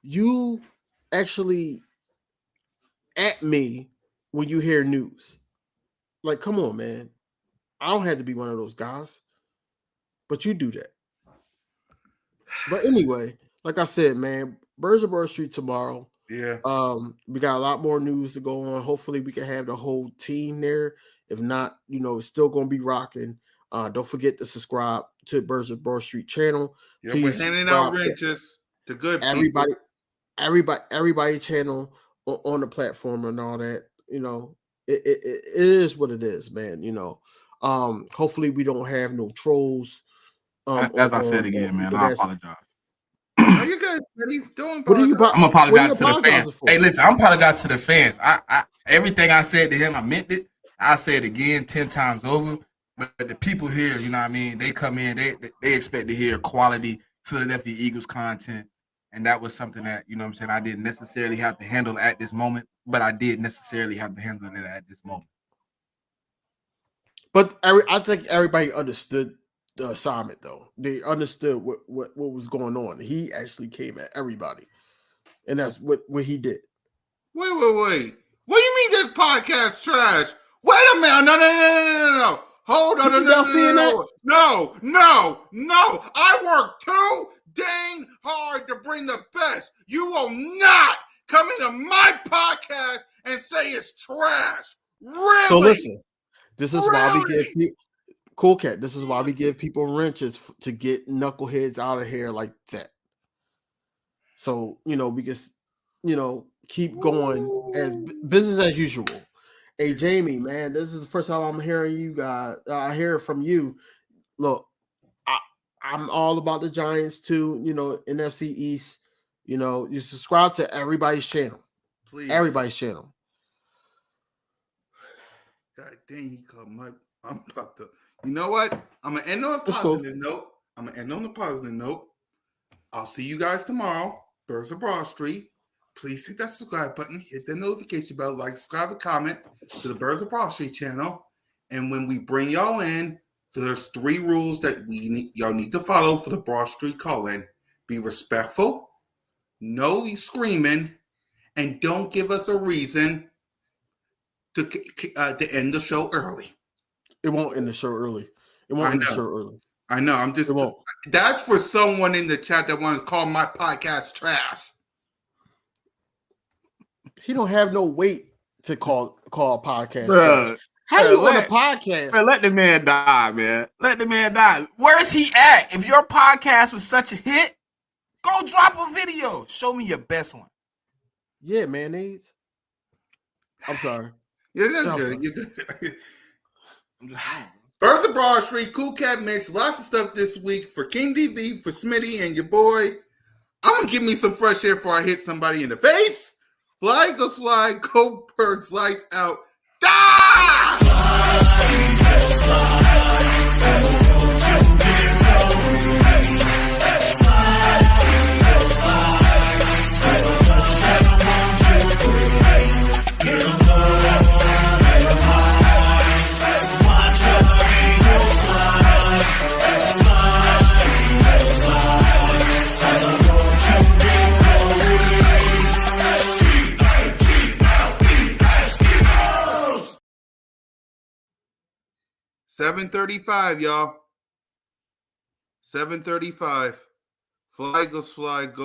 A: you actually at me when you hear news. Like, come on, man. I don't have to be one of those guys, but you do that. But anyway, like I said, man, Birds of Broad Street tomorrow.
B: Yeah.
A: We got a lot more news to go on. Hopefully, we can have the whole team there. If not, it's still gonna be rocking. Don't forget to subscribe to Birds of Broad Street channel.
B: Yeah,
A: Please
B: we're handing out
A: subscribe
B: wrenches to good
A: everybody,
B: people.
A: everybody channel on the platform and all that. It is what it is, man. Hopefully we don't have no trolls.
D: As I said again, man, I apologize.
B: No, you guys, don't
A: What are you?
E: I'm apologizing to the
A: apologizing
E: fans.
A: for?
E: Hey, listen, I'm apologizing to the fans. I everything I said to him, I meant it. I say it again 10 times over. But the people here, you know what I mean? They come in, they expect to hear quality Philadelphia Eagles content. And that was something that, you know what I'm saying, I didn't necessarily have to handle at this moment, but I did necessarily have to handle it at this moment.
A: But I think everybody understood the assignment, though. They understood what was going on. He actually came at everybody, and that's what he did.
B: Wait. What do you mean this podcast trash? Wait a minute. No. Hold on. No. I work too dang hard to bring the best. You will not come into my podcast and say it's trash. Really?
A: So listen, this is why we
B: Really?
A: give people Cool Cat. This is why we give people wrenches to get knuckleheads out of here like that. So we can keep going as business as usual. Hey Jamie, man, this is the first time I'm hearing you guys. I hear it from you. Look, I'm all about the Giants too. NFC East. You subscribe to everybody's channel.
B: Please.
A: Everybody's channel.
B: God dang, he called my. I'm about to. You know what? I'm gonna end on a positive note. I'll see you guys tomorrow. Birds of Broad Street. Please hit that subscribe button, hit the notification bell, like, subscribe, and comment to the Birds of Broad Street channel. And when we bring y'all in, there's 3 rules that y'all need to follow for the Broad Street call-in. Be respectful, no screaming, and don't give us a reason to end the show early.
A: It won't end the show early.
B: I know. I'm just.
A: It won't.
B: That's for someone in the chat that wants to call my podcast trash.
A: He don't have no weight to call a podcast.
D: Bruh,
A: How you on a podcast?
D: Man, let the man die, man. Let the man die.
E: Where's he at? If your podcast was such a hit, go drop a video. Show me your best one.
A: Yeah, mayonnaise. I'm sorry.
B: Yeah, that's good. You're good.
D: I'm just saying.
B: Birds of Broad Street, Cool Cat Mix, lots of stuff this week for King DV, for Smitty, and your boy. I'm gonna give me some fresh air before I hit somebody in the face. Fly, go slide, go birds, lights out. Die! 7:35, y'all. 7:35. Fly, go slide, go.